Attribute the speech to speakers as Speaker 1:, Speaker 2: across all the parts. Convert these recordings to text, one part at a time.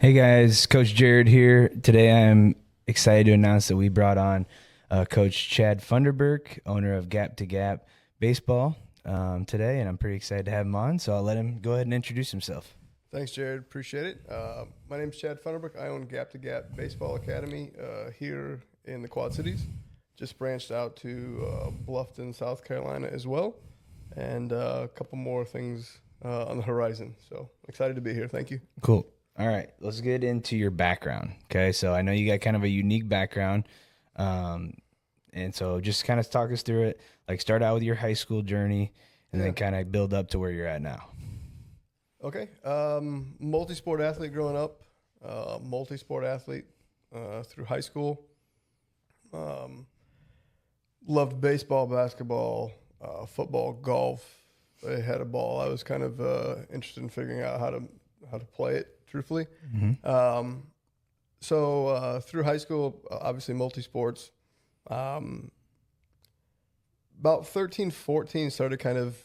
Speaker 1: Hey guys, Coach Jared here. Today I'm excited to announce that we brought on Coach Chad Funderburk, owner of Gap to Gap Baseball, today, and I'm pretty excited to have him on. So I'll let him go ahead and introduce himself.
Speaker 2: Thanks, Jared. Appreciate it. My name's Chad Funderburk. I own Gap to Gap Baseball Academy here in the Quad Cities. Just branched out to Bluffton, South Carolina as well, and a couple more things on the horizon. So excited to be here. Thank you.
Speaker 1: Cool. All right, let's get into your background. Okay, so I know you got kind of a unique background, and so just kind of talk us through it. Like start out with your high school journey, and then kind of build up to where you're at now.
Speaker 2: Okay. Multi-sport athlete growing up. Multi-sport athlete through high school. Loved baseball, basketball, football, golf. I had a ball. I was kind of interested in figuring out how to play it, truthfully.
Speaker 1: Mm-hmm.
Speaker 2: So through high school, obviously multi-sports. About 13, 14, started kind of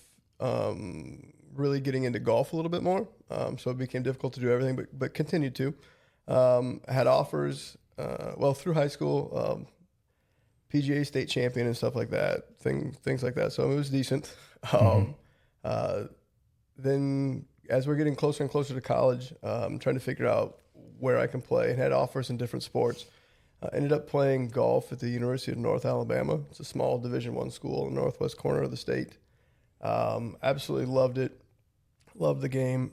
Speaker 2: really getting into golf a little bit more. So it became difficult to do everything, but continued to. Had offers, through high school, PGA state champion and stuff like that, things like that. So it was decent. Then as we're getting closer and closer to college, trying to figure out where I can play, and had offers in different sports. Ended up playing golf at the University of North Alabama. It's a small Division I school in the northwest corner of the state. Absolutely loved it. Loved the game.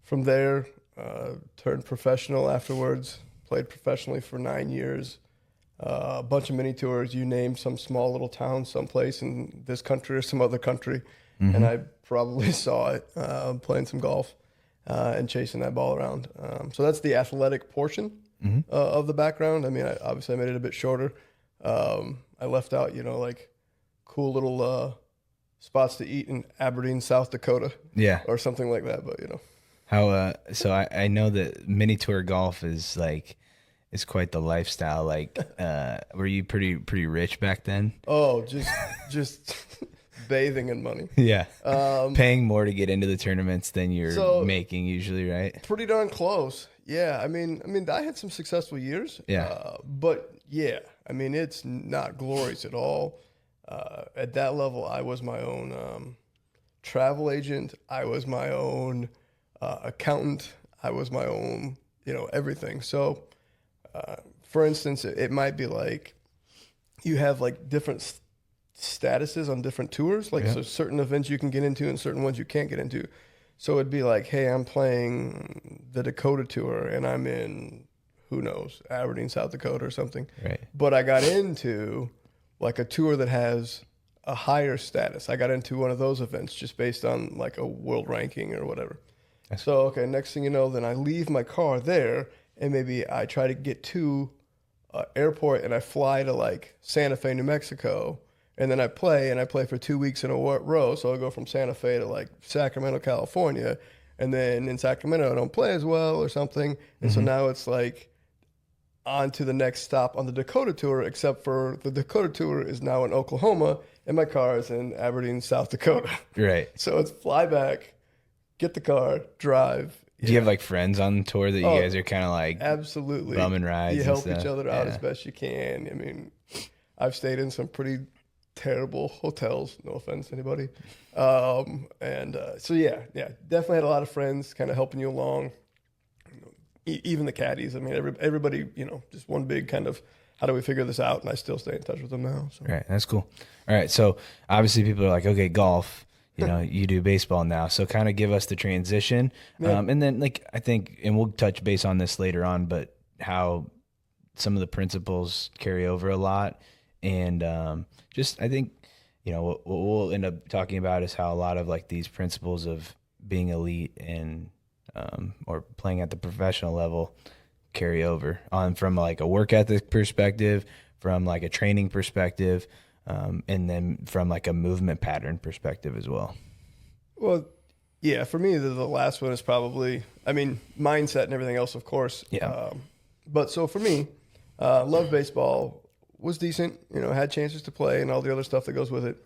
Speaker 2: From there, turned professional afterwards. Played professionally for 9 years. A bunch of mini tours. You name some small little town someplace in this country or some other country.
Speaker 1: Mm-hmm.
Speaker 2: And I probably saw it playing some golf and chasing that ball around. So that's the athletic portion of the background. I mean, obviously I made it a bit shorter. I left out, like cool little spots to eat in Aberdeen, South Dakota.
Speaker 1: Yeah.
Speaker 2: Or something like that, but
Speaker 1: How? So I know that mini tour golf is it's quite the lifestyle. Like, were you pretty rich back then?
Speaker 2: Oh, just bathing in money.
Speaker 1: Yeah. Paying more to get into the tournaments than you're making usually, right?
Speaker 2: Pretty darn close. Yeah. I mean, I had some successful years.
Speaker 1: Yeah.
Speaker 2: But yeah, I mean, it's not glorious at all. At that level, I was my own travel agent. I was my own accountant. I was my own, everything. So, for instance, it might be like you have like different statuses on different tours. Like, so certain events you can get into and certain ones you can't get into. So it'd be like, hey, I'm playing the Dakota tour and I'm in, who knows, Aberdeen, South Dakota or something.
Speaker 1: Right.
Speaker 2: But I got into like a tour that has a higher status. I got into one of those events just based on like a world ranking or whatever. So, okay, next thing you know, then I leave my car there and maybe I try to get to airport and I fly to like Santa Fe, New Mexico. And then I play for 2 weeks in a row. So I'll go from Santa Fe to like Sacramento, California. And then in Sacramento, I don't play as well or something. And so now it's like on to the next stop on the Dakota tour, except for the Dakota tour is now in Oklahoma and my car is in Aberdeen, South Dakota.
Speaker 1: Right.
Speaker 2: So it's fly back, get the car, drive.
Speaker 1: Do you have like friends on the tour that you guys are kind of like
Speaker 2: absolutely
Speaker 1: bumming rides?
Speaker 2: You
Speaker 1: and
Speaker 2: help
Speaker 1: stuff?
Speaker 2: each other out as best you can. I mean, I've stayed in some pretty terrible hotels, no offense to anybody. So yeah, definitely had a lot of friends kind of helping you along. Even the caddies. I mean, everybody, just one big kind of, how do we figure this out? And I still stay in touch with them now. So.
Speaker 1: Right. That's cool. All right. So obviously people are like, okay, golf, you do baseball now. So kind of give us the transition.
Speaker 2: Yeah.
Speaker 1: And then like, I think, and we'll touch base on this later on, but how some of the principles carry over a lot. And I think, what we'll end up talking about is how a lot of like these principles of being elite and or playing at the professional level carry over on from like a work ethic perspective, from like a training perspective, and then from like a movement pattern perspective as well.
Speaker 2: Well, yeah, for me, the last one is probably, mindset and everything else, of course.
Speaker 1: Yeah.
Speaker 2: But so for me, love baseball, was decent, had chances to play and all the other stuff that goes with it.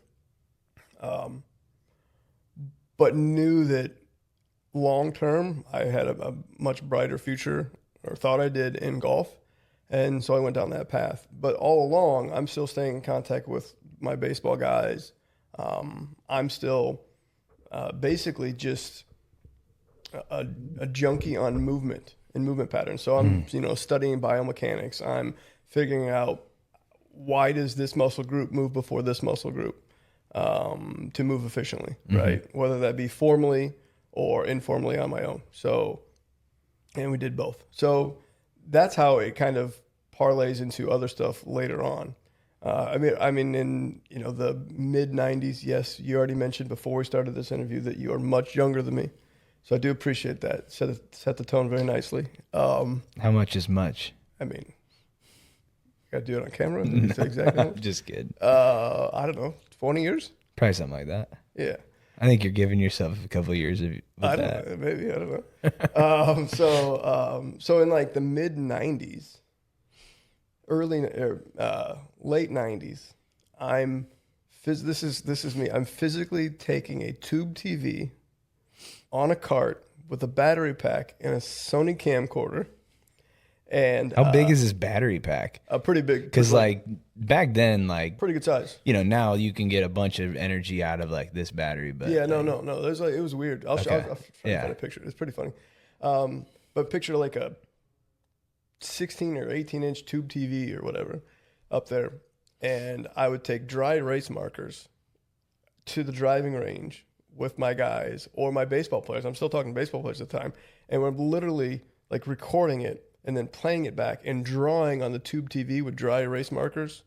Speaker 2: But knew that long term, I had a much brighter future, or thought I did, in golf. And so I went down that path. But all along, I'm still staying in contact with my baseball guys. I'm still basically just a junkie on movement and movement patterns. So I'm, studying biomechanics. I'm figuring out, why does this muscle group move before this muscle group to move efficiently, right? Whether that be formally or informally on my own. So, and we did both. So that's how it kind of parlays into other stuff later on. I mean, in the mid '90s, yes, you already mentioned before we started this interview that you are much younger than me, so I do appreciate that. Set the tone very nicely.
Speaker 1: How much is much?
Speaker 2: I mean, got to do it on camera. No, exactly.
Speaker 1: I'm just kidding.
Speaker 2: I don't know, 20 years.
Speaker 1: Probably something like that.
Speaker 2: Yeah.
Speaker 1: I think you're giving yourself a couple of years of
Speaker 2: I don't know, maybe, I don't know. So in like the mid '90s, late '90s, this is me. I'm physically taking a tube TV on a cart with a battery pack and a Sony camcorder. And
Speaker 1: how big is this battery pack?
Speaker 2: Pretty big.
Speaker 1: Because like back then, like
Speaker 2: pretty good size.
Speaker 1: Now you can get a bunch of energy out of like this battery, but
Speaker 2: yeah, no. There's it was weird. I'll try to find a picture. It's pretty funny. But picture like a 16 or 18-inch tube TV or whatever up there, and I would take dry erase markers to the driving range with my guys or my baseball players. I'm still talking baseball players at the time, and we're literally like recording it and then playing it back and drawing on the tube TV with dry erase markers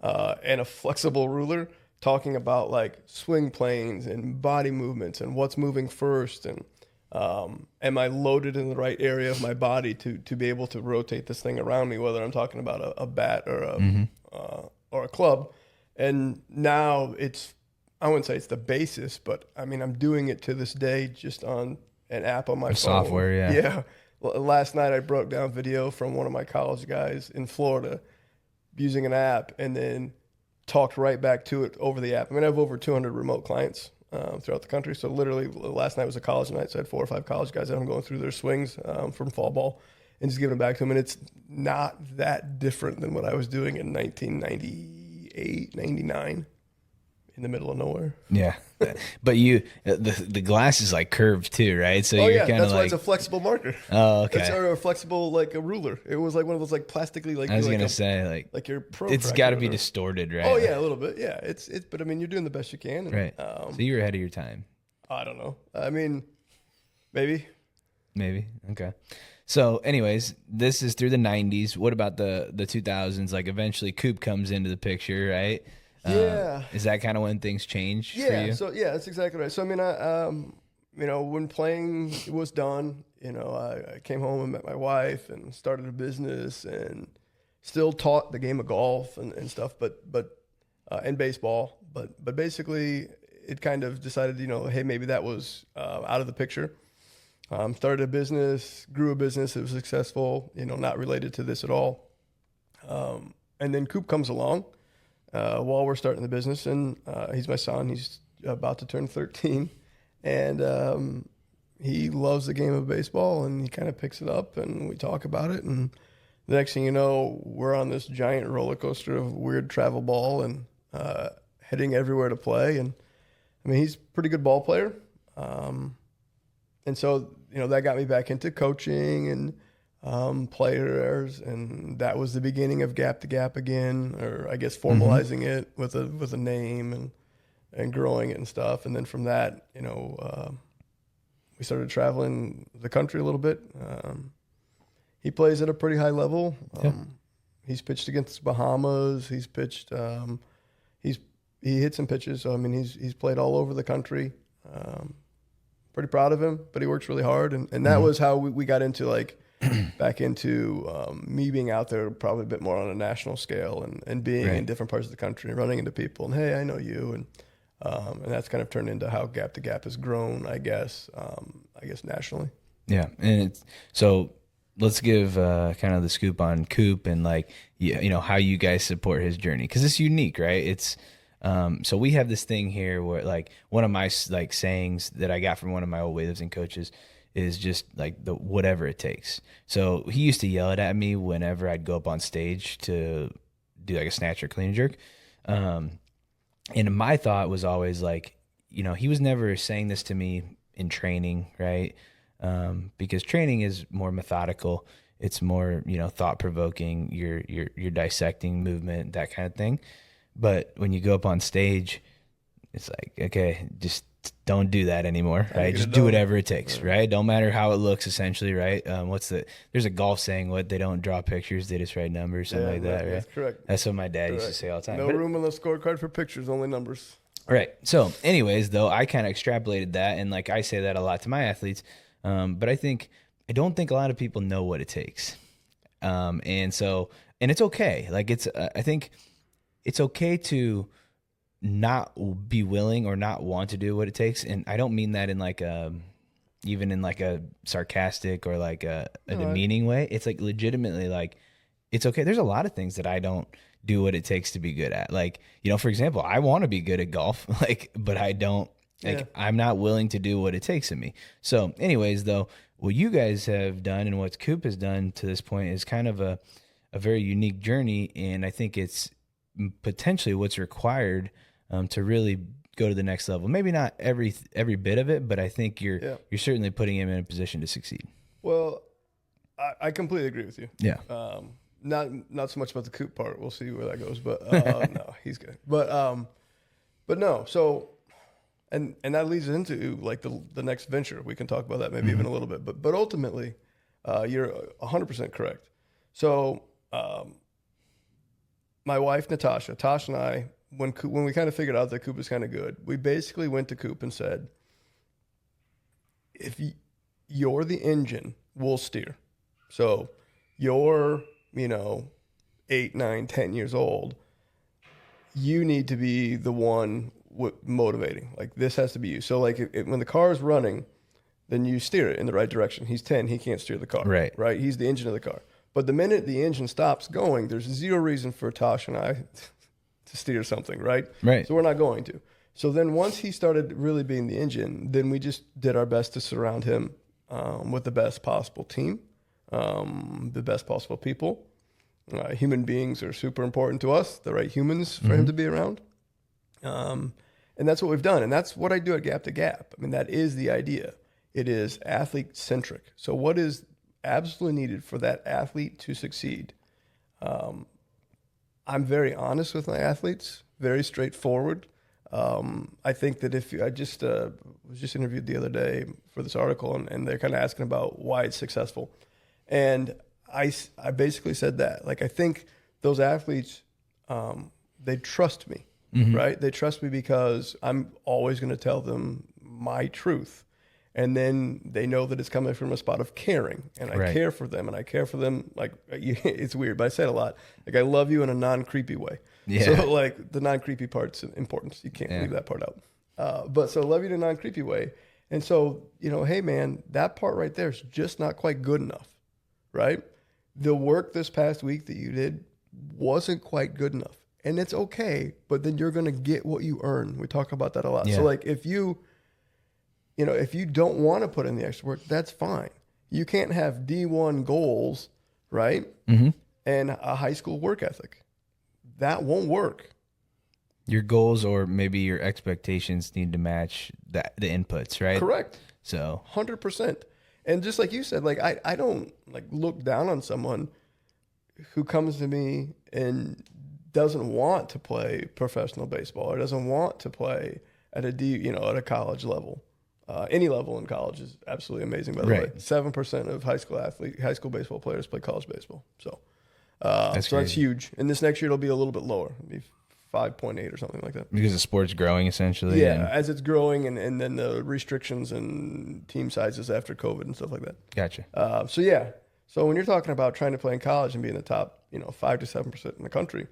Speaker 2: and a flexible ruler, talking about like swing planes and body movements and what's moving first, and am I loaded in the right area of my body to be able to rotate this thing around me, whether I'm talking about a bat or a club. And now I wouldn't say it's the basis, but I mean, I'm doing it to this day just on an app on my phone.
Speaker 1: Software, yeah.
Speaker 2: Yeah. Last night I broke down video from one of my college guys in Florida using an app, and then talked right back to it over the app. I mean, I have over 200 remote clients throughout the country. So literally last night was a college night. So I had 4 or 5 college guys that I'm going through their swings from fall ball and just giving them back to them. And it's not that different than what I was doing in 1998, 99. In the middle of nowhere.
Speaker 1: Yeah. But the glass is like curved too, right? So you're kind of
Speaker 2: that's
Speaker 1: like,
Speaker 2: why it's a flexible marker.
Speaker 1: Oh, okay.
Speaker 2: It's a flexible, like a ruler. It was like one of those like plastically, like
Speaker 1: I was
Speaker 2: like
Speaker 1: gonna say
Speaker 2: like your pro.
Speaker 1: It's got to be distorted, right?
Speaker 2: Oh yeah, a little bit. Yeah, it's but I mean, you're doing the best you can. And,
Speaker 1: right. So you were ahead of your time.
Speaker 2: I don't know. I mean, maybe.
Speaker 1: Okay. So anyways, this is through the 90s. What about the 2000s? Like eventually Coop comes into the picture, right?
Speaker 2: Yeah.
Speaker 1: Is that kind of when things changed for you?
Speaker 2: So that's exactly right. So I mean, when playing was done, I came home and met my wife and started a business and still taught the game of golf and stuff, but and baseball, but basically it kind of decided, hey, maybe that was out of the picture. Started a business, grew a business. It was successful, not related to this at all. And then Coop comes along. While we're starting the business, and he's my son. He's about to turn 13, and he loves the game of baseball, and he kind of picks it up, and we talk about it, and the next thing you know, we're on this giant roller coaster of weird travel ball and heading everywhere to play. And I mean, he's a pretty good ball player, and so that got me back into coaching and players, and that was the beginning of Gap to Gap again, or I guess formalizing it with a name and growing it and stuff. And then from that, we started traveling the country a little bit. He plays at a pretty high level. He's pitched against Bahamas. He's pitched. He hits some pitches. So I mean, he's played all over the country. Pretty proud of him, but he works really hard, and that was how we got into back into me being out there probably a bit more on a national scale and being in different parts of the country and running into people and, hey, I know you. And that's kind of turned into how Gap to Gap has grown, I guess nationally. Yeah.
Speaker 1: And so let's give kind of the scoop on Coop and how you guys support his journey. 'Cause it's unique, right? It's So we have this thing here where like one of my like sayings that I got from one of my old weightlifting coaches is just like the whatever it takes. So he used to yell it at me whenever I'd go up on stage to do like a snatch or clean and jerk. And my thought was always like, he was never saying this to me in training, right? Because training is more methodical. It's more, thought provoking. You're dissecting movement, that kind of thing. But when you go up on stage, it's like, okay, just don't do that anymore, right? Just do whatever it takes, right? Don't matter how it looks, essentially, right? There's a golf saying, they don't draw pictures, they just write numbers, something like that, right?
Speaker 2: That's correct.
Speaker 1: That's what my dad used to say all the time.
Speaker 2: No room on the scorecard for pictures, only numbers.
Speaker 1: Right. So anyways, though, I kind of extrapolated that, and like I say that a lot to my athletes, but I don't think a lot of people know what it takes. And it's okay. Like I think it's okay to not be willing or not want to do what it takes. And I don't mean that in like even in like a sarcastic or like a demeaning way. It's like legitimately like, it's okay. There's a lot of things that I don't do what it takes to be good at. Like, for example, I want to be good at golf, but I don't, I'm not willing to do what it takes of me. So anyways, though, what you guys have done and what Coop has done to this point is kind of a very unique journey. And I think it's potentially what's required to really go to the next level. Maybe not every bit of it, but I think you're certainly putting him in a position to succeed.
Speaker 2: Well, I completely agree with you.
Speaker 1: Yeah.
Speaker 2: Not so much about the Coop part. We'll see where that goes, but no, he's good. But no. So, and that leads into like the next venture. We can talk about that maybe even a little bit. But ultimately, you're 100% correct. So, my wife Natasha, Tosh, and I, when we kind of figured out that Coop was kind of good, we basically went to Coop and said, if you're the engine, we'll steer. So you're 8, 9, 10 years old, you need to be the one motivating. Like, this has to be you. So like when the car is running, then you steer it in the right direction. He's 10, he can't steer the car. Right. He's the engine of the car. But the minute the engine stops going, there's zero reason for Tosh and I to steer something, right?
Speaker 1: Right.
Speaker 2: So we're not going to. So then once he started really being the engine, then we just did our best to surround him with the best possible team, the best possible people. Human beings are super important to us, the right humans for him to be around. And that's what we've done. And that's what I do at Gap to Gap. I mean, that is the idea. It is athlete-centric. So what is absolutely needed for that athlete to succeed? I'm very honest with my athletes, very straightforward. I think that if I was just interviewed the other day for this article, and they're kind of asking about why it's successful. And I basically said that, like, I think those athletes, they trust me, right? They trust me because I'm always going to tell them my truth. And then they know that it's coming from a spot of caring, and I care for them, and I care for them. Like, it's weird, but I say it a lot. Like, I love you in a non-creepy way. Yeah. So like the non-creepy part's important. You can't leave that part out. But so love you in a non-creepy way. And so, hey man, that part right there is just not quite good enough, right? The work this past week that you did wasn't quite good enough, and it's okay, but then you're going to get what you earn. We talk about that a lot. Yeah. So like if you don't want to put in the extra work, that's fine. You can't have D1 goals, right? And a high school work ethic. That won't work.
Speaker 1: Your goals or maybe your expectations need to match the inputs, right?
Speaker 2: Correct.
Speaker 1: So
Speaker 2: 100%. And just like you said, like I don't like look down on someone who comes to me and doesn't want to play professional baseball or doesn't want to play at at a college level. Any level in college is absolutely amazing, by the way. 7% of high school baseball players play college baseball. So that's huge. And this next year it'll be a little bit lower. It'll be 5.8 or something like that.
Speaker 1: Because the sport's growing essentially.
Speaker 2: Yeah, as it's growing and then the restrictions and team sizes after COVID and stuff like that.
Speaker 1: Gotcha.
Speaker 2: So when you're talking about trying to play in college and be in the top, 5 to 7% in the country,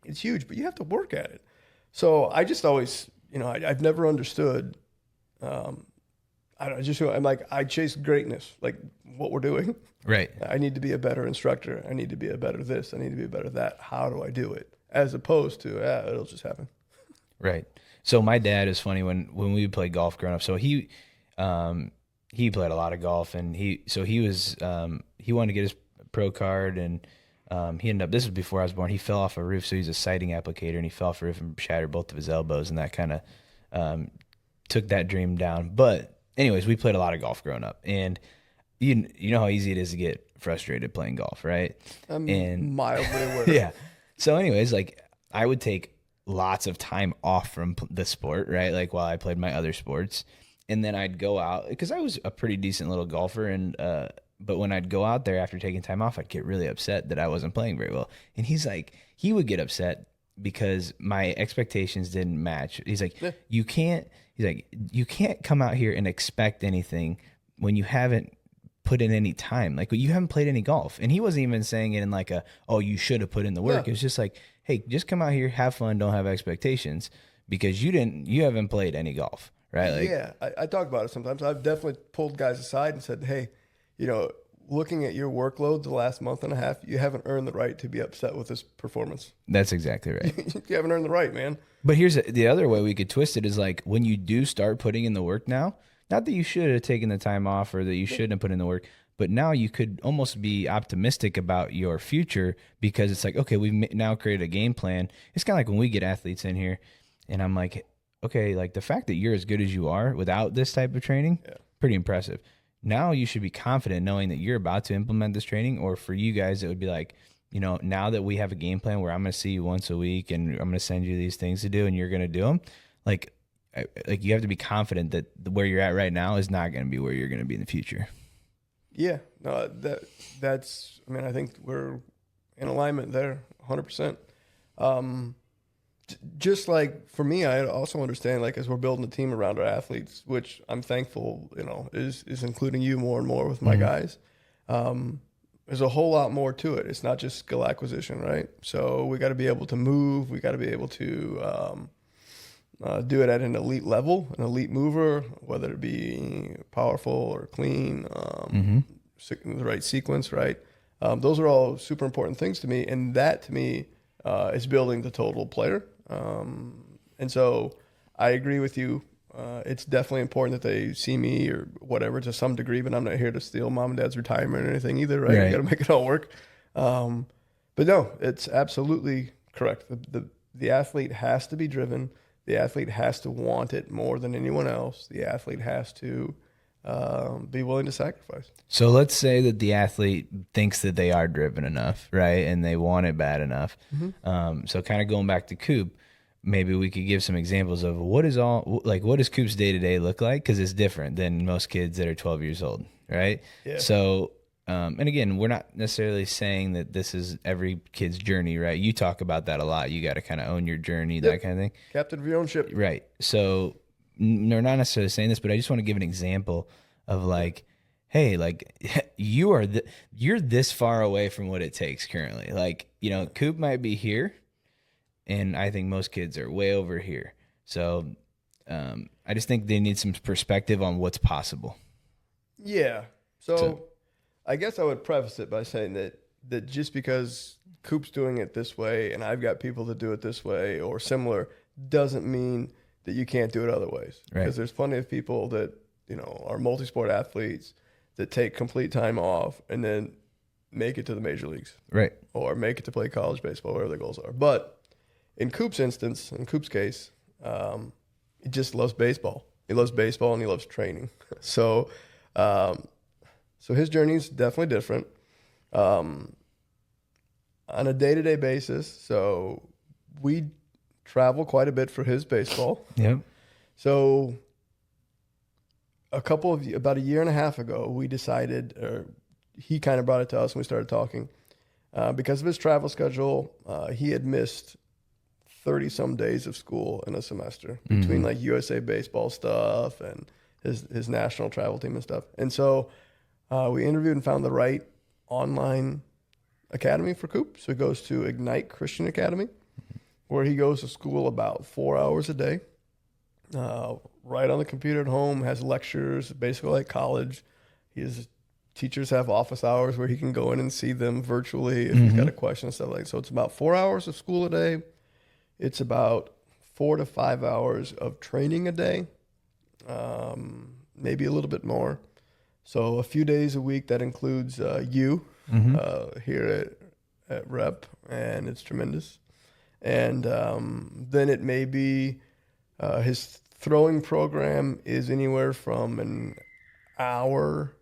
Speaker 2: it's huge, but you have to work at it. So I just always, I've never understood. I chase greatness, like what we're doing.
Speaker 1: Right.
Speaker 2: I need to be a better instructor. I need to be a better this. I need to be a better that. How do I do it? As opposed to, it'll just happen.
Speaker 1: Right. So my dad is funny when we played golf growing up. So he played a lot of golf, and he wanted to get his pro card, and he ended up, this was before I was born, he fell off a roof. So he's a sighting applicator, and he fell off a roof and shattered both of his elbows, and that kind of took that dream down. But anyways, we played a lot of golf growing up, and you know how easy it is to get frustrated playing golf, right?
Speaker 2: I'm mildly aware.
Speaker 1: Yeah. So anyways, like I would take lots of time off from the sport, right? Like while I played my other sports, and then I'd go out because I was a pretty decent little golfer, and but when I'd go out there after taking time off, I'd get really upset that I wasn't playing very well. And he's like, he would get upset because my expectations didn't match. He's like,
Speaker 2: Yeah.
Speaker 1: you can't come out here and expect anything when you haven't put in any time. Like, you haven't played any golf. And he wasn't even saying it in like oh, you should have put in the work.
Speaker 2: No.
Speaker 1: It was just like, hey, just come out here, have fun, don't have expectations, because you haven't played any golf, right? Like,
Speaker 2: Yeah, I talk about it sometimes. I've definitely pulled guys aside and said, hey, looking at your workload the last month and a half, you haven't earned the right to be upset with this performance.
Speaker 1: that's exactly right.
Speaker 2: You haven't earned the right, man.
Speaker 1: But here's the other way we could twist it is like, when you do start putting in the work now, not that you should have taken the time off or that you shouldn't have put in the work, but now you could almost be optimistic about your future, because it's like, okay, we've now created a game plan. It's kind of like when we get athletes in here and I'm like, okay, like the fact that you're as good as you are without this type of training, pretty impressive. Now you should be confident knowing that you're about to implement this training. Or for you guys, it would be like, now that we have a game plan where I'm going to see you once a week and I'm going to send you these things to do and you're going to do them, like you have to be confident that where you're at right now is not going to be where you're going to be in the future.
Speaker 2: Yeah, no, that's. I mean, I think we're in alignment there, 100%. Just like for me, I also understand, like, as we're building a team around our athletes, which I'm thankful, is including you more and more with my guys. There's a whole lot more to it. It's not just skill acquisition, right? So we got to be able to move. We got to be able to do it at an elite level, an elite mover, whether it be powerful or clean, the right sequence, right? Those are all super important things to me, and that to me is building the total player. And so I agree with you. It's definitely important that they see me or whatever to some degree, but I'm not here to steal mom and dad's retirement or anything either, right? You got to make it all work. But no, it's absolutely correct. The athlete has to be driven. The athlete has to want it more than anyone else. The athlete has to be willing to sacrifice.
Speaker 1: So let's say that the athlete thinks that they are driven enough, right? And they want it bad enough. So kind of going back to Coop, maybe we could give some examples of what does Coop's day-to-day look like? Because it's different than most kids that are 12 years old, right?
Speaker 2: Yeah.
Speaker 1: So, and again, we're not necessarily saying that this is every kid's journey, right? You talk about that a lot. You got to kind of own your journey, that kind of thing.
Speaker 2: Captain of your own ship.
Speaker 1: Right. So we're not necessarily saying this, but I just want to give an example of like, hey, like you're this far away from what it takes currently. Like, Coop might be here, and I think most kids are way over here. So I just think they need some perspective on what's possible.
Speaker 2: Yeah. So I guess I would preface it by saying that just because Coop's doing it this way and I've got people that do it this way or similar doesn't mean that you can't do it other ways.
Speaker 1: Right.
Speaker 2: Because there's plenty of people that, are multi-sport athletes that take complete time off and then make it to the major leagues.
Speaker 1: Right.
Speaker 2: Or make it to play college baseball, wherever their goals are. But in Coop's instance, in Coop's case, he just loves baseball. He loves baseball and he loves training. So his journey is definitely different. On a day-to-day basis, so we travel quite a bit for his baseball.
Speaker 1: Yep.
Speaker 2: So about a year and a half ago, we decided, or he kind of brought it to us and we started talking. Because of his travel schedule, he had missed 30-some days of school in a semester between like USA baseball stuff and his national travel team and stuff. And so we interviewed and found the right online academy for Coop. So he goes to Ignite Christian Academy, where he goes to school about 4 hours a day, right on the computer at home, has lectures, basically like college. His teachers have office hours where he can go in and see them virtually if he's got a question and stuff like that. So it's about 4 hours of school a day. It's about 4 to 5 hours of training a day, maybe a little bit more. So a few days a week, that includes you here at Rep, and it's tremendous. And then it may be his throwing program is anywhere from an hour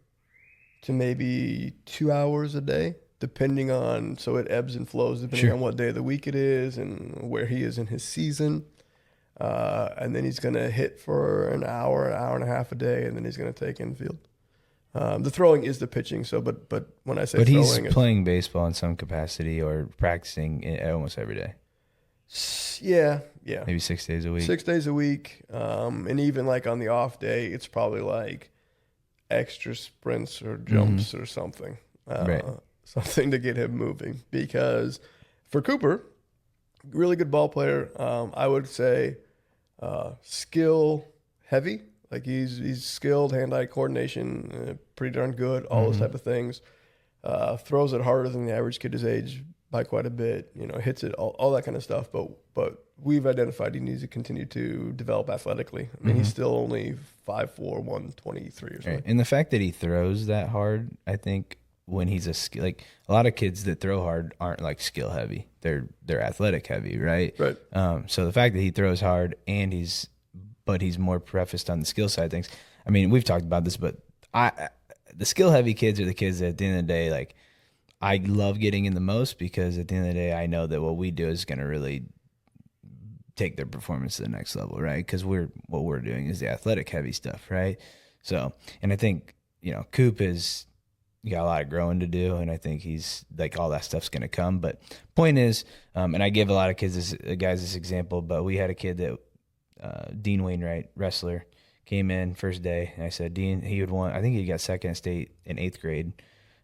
Speaker 2: to maybe 2 hours a day, depending on, so it ebbs and flows depending on what day of the week it is and where he is in his season. And then he's going to hit for an hour and a half a day, and then he's going to take infield. The throwing is the pitching. So, but when I say
Speaker 1: but
Speaker 2: throwing,
Speaker 1: he's playing baseball in some capacity or practicing almost every day.
Speaker 2: Yeah.
Speaker 1: Maybe 6 days a week.
Speaker 2: 6 days a week. And even like on the off day, it's probably like extra sprints or jumps or something.
Speaker 1: Right.
Speaker 2: Something to get him moving. Because for Cooper, really good ball player. I would say skill heavy. Like he's skilled, hand-eye coordination, pretty darn good, all those type of things. Throws it harder than the average kid his age by quite a bit, hits it, all that kind of stuff. But we've identified he needs to continue to develop athletically. I mean, he's still only 5'4", 123 or something.
Speaker 1: Right. And the fact that he throws that hard, I think when he's a lot of kids that throw hard aren't like skill heavy. They're athletic heavy, right?
Speaker 2: Right.
Speaker 1: So the fact that he throws hard and he's more prefaced on the skill side of things. I mean, we've talked about this, but the skill heavy kids are the kids that at the end of the day, like, I love getting in the most because at the end of the day, I know that what we do is going to really take their performance to the next level, right? Because what we're doing is the athletic heavy stuff, right? So, and I think, Coop is, you got a lot of growing to do, and I think he's like all that stuff's going to come. But point is, and I give a lot of guys this example, but we had a kid that Dean Wainwright, wrestler, came in first day, and I said, Dean, I think he got second at state in 8th grade.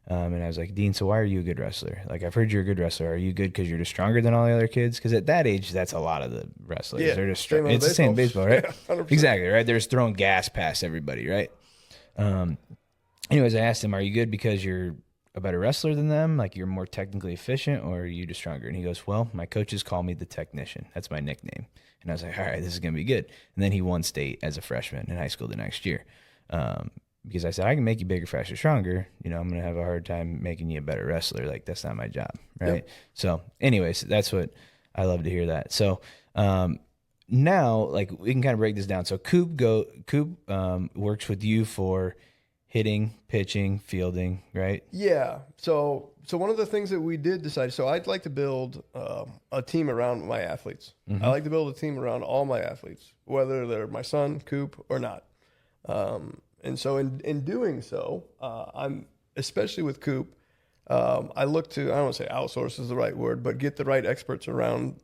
Speaker 1: And I was like, Dean, so why are you a good wrestler? Like, I've heard you're a good wrestler. Are you good because you're just stronger than all the other kids? Because at that age, that's a lot of the wrestlers.
Speaker 2: Yeah,
Speaker 1: they're just strong. It's the same baseball, right? Yeah, exactly, right? They're just throwing gas past everybody, right? Anyways, I asked him, are you good because you're a better wrestler than them? Like, you're more technically efficient, or are you just stronger? And he goes, well, my coaches call me the technician. That's my nickname. And I was like, all right, this is going to be good. And then he won state as a freshman in high school the next year. Because I said, I can make you bigger, faster, stronger. I'm going to have a hard time making you a better wrestler. Like, that's not my job, right? Yep. So anyways, that's what I love to hear that. So now, like, we can kind of break this down. So Coop works with you for hitting, pitching, fielding, right?
Speaker 2: Yeah. So one of the things that we did decide, so I'd like to build a team around my athletes. I like to build a team around all my athletes, whether they're my son, Coop, or not. And so in doing so, I'm, especially with Coop, I look to, I don't want to say outsource is the right word, but get the right experts around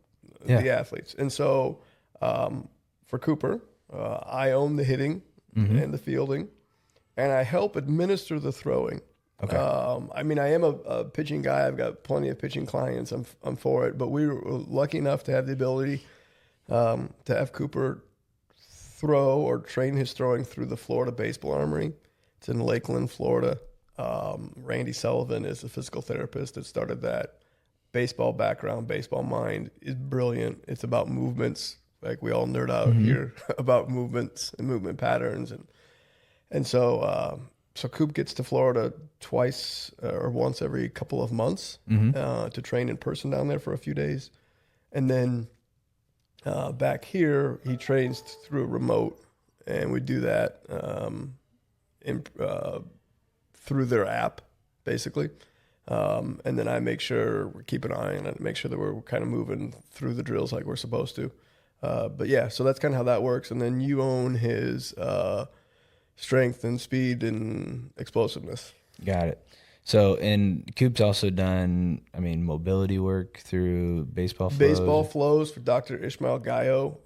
Speaker 2: the athletes. And so for Cooper, I own the hitting and the fielding, and I help administer the throwing. Okay. I mean, I am a pitching guy. I've got plenty of pitching clients. I'm for it. But we were lucky enough to have the ability to have Cooper throw or train his throwing through the Florida Baseball Armory. It's in Lakeland, Florida. Randy Sullivan is the physical therapist that started that. Baseball background, baseball mind is brilliant. It's about movements. Like, we all nerd out here about movements and movement patterns. And so Coop gets to Florida twice or once every couple of months to train in person down there for a few days. And then back here, he trains through remote, and we do that through their app, basically. And then I make sure we keep an eye on it, make sure that we're kind of moving through the drills like we're supposed to. But yeah, so that's kind of how that works. And then you own his strength and speed and explosiveness. Got it.
Speaker 1: So, and Coop's also done, mobility work through baseball flows.
Speaker 2: Baseball flows for Dr. Ishmael Gayo.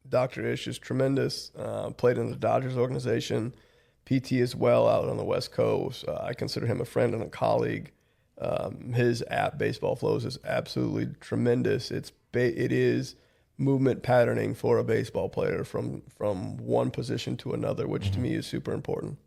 Speaker 2: Dr. Ish is tremendous. Played in the Dodgers organization. PT as well out on the West Coast. I consider him a friend and a colleague. His app, Baseball Flows, is absolutely tremendous. It is movement patterning for a baseball player from one position to another, which to me is super important.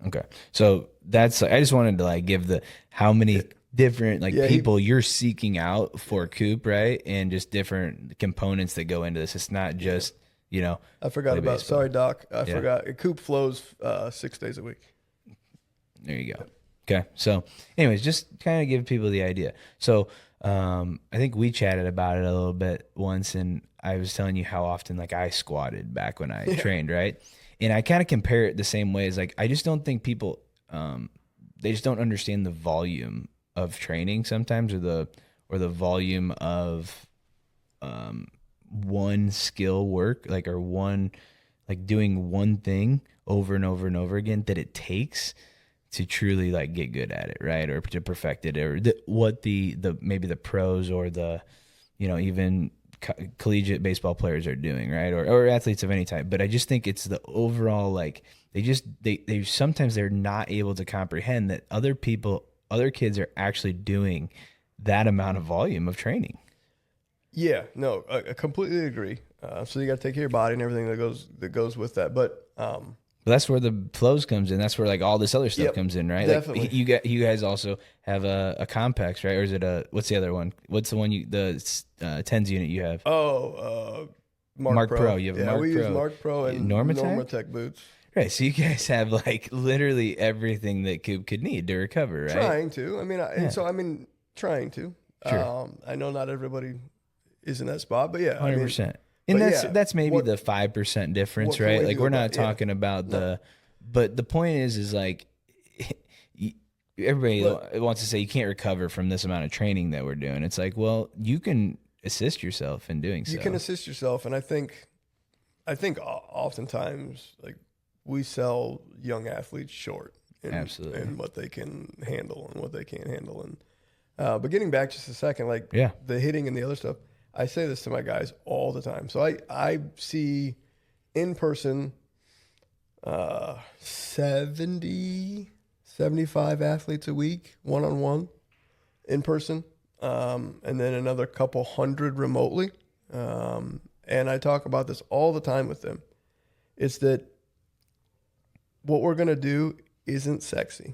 Speaker 1: Okay. So I just wanted to give how many different like people you're seeking out for Coop, right? And just different components that go into this. It's not just, you know.
Speaker 2: I forgot about, baseball. Sorry, Doc. I forgot. Coop flows 6 days a week.
Speaker 1: There you go. Okay. So anyways, just kind of give people the idea. So I think we chatted about it a little bit once, and I was telling you how often like I squatted back when I trained, right? And I kind of compare it the same way as like, I just don't think people, they just don't understand the volume of training sometimes, or the volume of one skill work, like, or one, like doing one thing over and over and over again that it takes to truly like get good at it, right? Or to perfect it, or what the maybe the pros or the, you know, even collegiate baseball players are doing, right? Or athletes of any type. But I just think it's the overall, like, they sometimes they're not able to comprehend that other kids are actually doing that amount of volume of training.
Speaker 2: Yeah, no, I completely agree. So you got to take care of your body and everything that goes with that. But
Speaker 1: that's where the flows comes in. That's where like all this other stuff comes in, right?
Speaker 2: Definitely.
Speaker 1: Like you guys also have a Compex, right? Or is it what's the other one? What's the one the TENS unit you have?
Speaker 2: Mark Pro.
Speaker 1: You have a Mark Pro.
Speaker 2: We use Mark Pro and Normatec boots.
Speaker 1: Right, so you guys have like literally everything that Coop could need to recover, right?
Speaker 2: Trying to. Trying to.
Speaker 1: Sure.
Speaker 2: I know not everybody is in that spot, but yeah,
Speaker 1: 100%. And that's maybe the 5% difference, right? Like we're not talking about but the point is like everybody wants to say you can't recover from this amount of training that we're doing. It's like, well, you can assist yourself in doing so.
Speaker 2: You can assist yourself, and I think oftentimes like we sell young athletes short
Speaker 1: absolutely,
Speaker 2: and what they can handle and what they can't handle. And but getting back just a second, like the hitting and the other stuff, I say this to my guys all the time. So I see in person 70, 75 athletes a week, one-on-one in person, and then another couple hundred remotely. And I talk about this all the time with them. It's that what we're going to do isn't sexy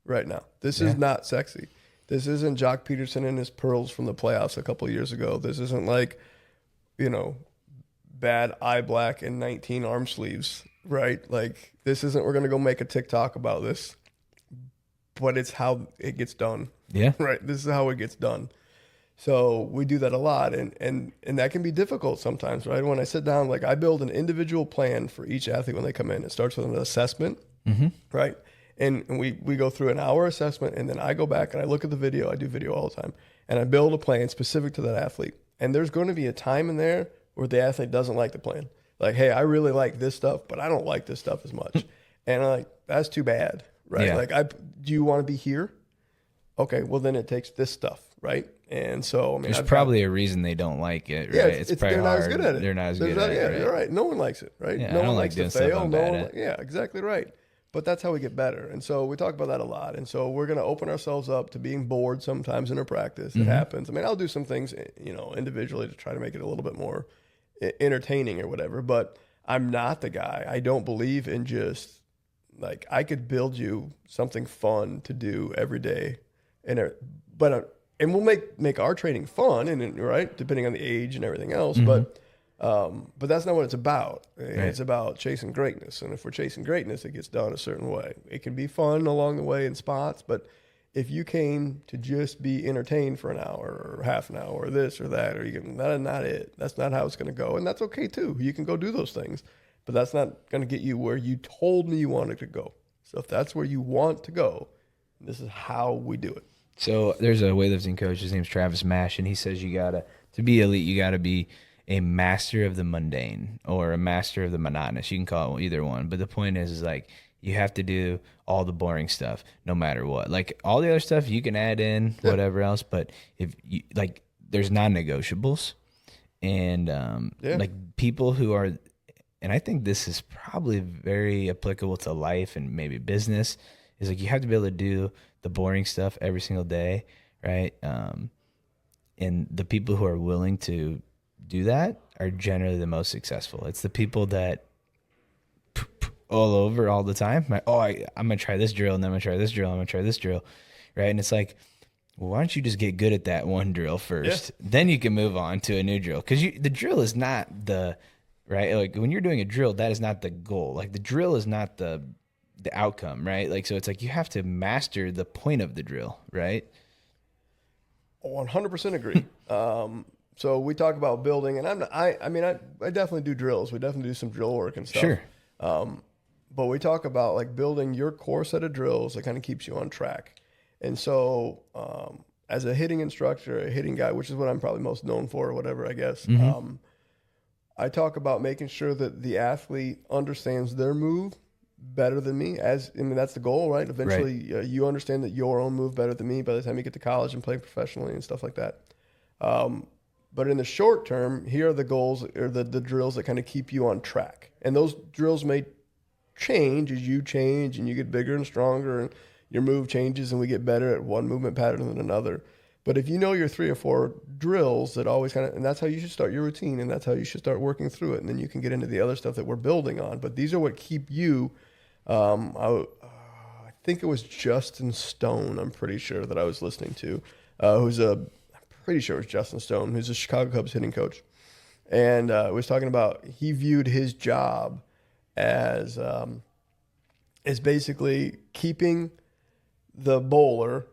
Speaker 2: right now. This is not sexy. This isn't Jock Peterson and his pearls from the playoffs a couple of years ago. This isn't like, you know, bad eye black and 19 arm sleeves, right? Like this isn't, we're going to go make a TikTok about this, but it's how it gets done.
Speaker 1: Yeah.
Speaker 2: Right. This is how it gets done. So we do that a lot. And that can be difficult sometimes, right? When I sit down, like I build an individual plan for each athlete when they come in. It starts with an assessment, right? And we go through an hour assessment, and then I go back and I look at the video. I do video all the time. And I build a plan specific to that athlete. And there's going to be a time in there where the athlete doesn't like the plan. Like, hey, I really like this stuff, but I don't like this stuff as much. And I'm like, that's too bad, right?
Speaker 1: Yeah.
Speaker 2: Like, do you want to be here? Okay, well, then it takes this stuff, right? And so, I mean,
Speaker 1: there's probably a reason they don't like it, right?
Speaker 2: Yeah, it's probably
Speaker 1: they're
Speaker 2: not as good at it.
Speaker 1: They're not as good at it.
Speaker 2: Yeah,
Speaker 1: right?
Speaker 2: you're right. No one likes it, right?
Speaker 1: Yeah,
Speaker 2: no
Speaker 1: I don't
Speaker 2: one
Speaker 1: like
Speaker 2: likes
Speaker 1: doing
Speaker 2: to fail.
Speaker 1: stuff I'm bad at.
Speaker 2: Yeah, exactly right. But that's how we get better. And so we talk about that a lot. And so we're going to open ourselves up to being bored sometimes in our practice. It happens. I mean, I'll do some things, you know, individually to try to make it a little bit more entertaining or whatever. But I'm not the guy. I don't believe in just like I could build you something fun to do every day, and we'll make our training fun and right depending on the age and everything else. But that's not what it's about. Right. It's about chasing greatness. And if we're chasing greatness, it gets done a certain way. It can be fun along the way in spots, but if you came to just be entertained for an hour or half an hour or this or that, or that's not it. That's not how it's going to go. And that's okay too. You can go do those things, but that's not going to get you where you told me you wanted to go. So if that's where you want to go, this is how we do it.
Speaker 1: So there's a weightlifting coach. His name's Travis Mash, and he says to be elite, you got to be a master of the mundane or a master of the monotonous. You can call it either one. But the point is like you have to do all the boring stuff no matter what. Like all the other stuff you can add in, whatever else. But if you like, there's non-negotiables. And like people who are, and I think this is probably very applicable to life and maybe business, is like you have to be able to do the boring stuff every single day, right? And the people who are willing to do that are generally the most successful. It's the people that all over all the time. I'm going to try this drill, and then I'm going to try this drill, I'm going to try this drill, right? And it's like Well, why don't you just get good at that one drill first?
Speaker 2: Yeah.
Speaker 1: Then you can move on to a new drill. Because the drill is not right? Like when you're doing a drill, that is not the goal. Like the drill is not the outcome, right? Like, so it's like you have to master the point of the drill, right?
Speaker 2: 100% agree. So we talk about building, and I mean, I definitely do drills. We definitely do some drill work and stuff.
Speaker 1: Sure.
Speaker 2: But we talk about like building your core set of drills that kind of keeps you on track. And so, as a hitting instructor, a hitting guy, which is what I'm probably most known for or whatever, I guess, I talk about making sure that the athlete understands their move better than me. I mean, that's the goal, right? Eventually, right. You understand that your own move better than me by the time you get to college and play professionally and stuff like that. But in the short term, here are the goals or the drills that kind of keep you on track. And those drills may change as you change and you get bigger and stronger and your move changes and we get better at one movement pattern than another. But if you know your 3 or 4 drills that always kind of, and that's how you should start your routine and that's how you should start working through it. And then you can get into the other stuff that we're building on. But these are what keep you, I think it was Justin Stone, I'm pretty sure that I was listening to, I'm pretty sure it was Justin Stone, who's a Chicago Cubs hitting coach. And was talking about, he viewed his job as basically keeping the bowler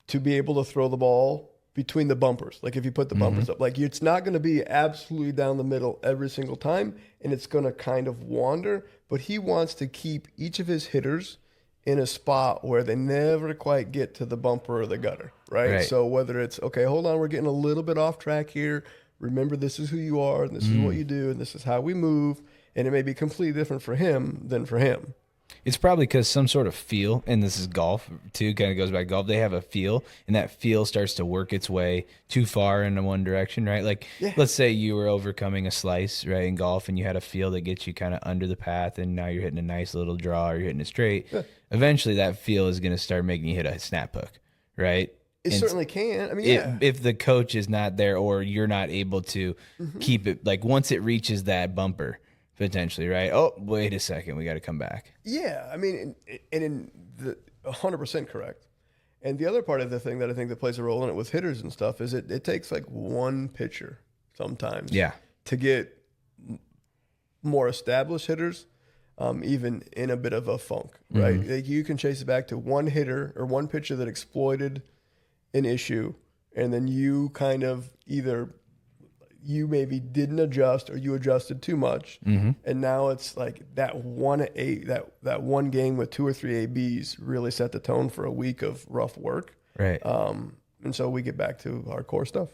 Speaker 2: to be able to throw the ball between the bumpers. Like if you put the bumpers up, like it's not going to be absolutely down the middle every single time, and it's going to kind of wander, but he wants to keep each of his hitters in a spot where they never quite get to the bumper or the gutter, right? So whether it's, okay, hold on, we're getting a little bit off track here. Remember, this is who you are, and this is what you do, and this is how we move, and it may be completely different for him than for him.
Speaker 1: It's probably because some sort of feel, and this is golf too, kind of goes back to golf. They have a feel, and that feel starts to work its way too far in one direction, right? Like, let's say you were overcoming a slice, right, in golf, and you had a feel that gets you kind of under the path, and now you're hitting a nice little draw, or you're hitting it straight. Eventually, that feel is going to start making you hit a snap hook, right?
Speaker 2: It certainly can. I mean,
Speaker 1: if the coach is not there, or you're not able to keep it, like once it reaches that bumper, potentially, right? Oh, wait a second, we got to come back.
Speaker 2: Yeah, I mean, and in the 100% correct. And the other part of the thing that I think that plays a role in it with hitters and stuff is it takes like one pitcher sometimes to get more established hitters, even in a bit of a funk, right? Like you can chase it back to one hitter or one pitcher that exploited an issue, and then you kind of either you maybe didn't adjust or you adjusted too much. And now it's like that one game with 2 or 3 ABs really set the tone for a week of rough work.
Speaker 1: Right.
Speaker 2: And so we get back to our core stuff.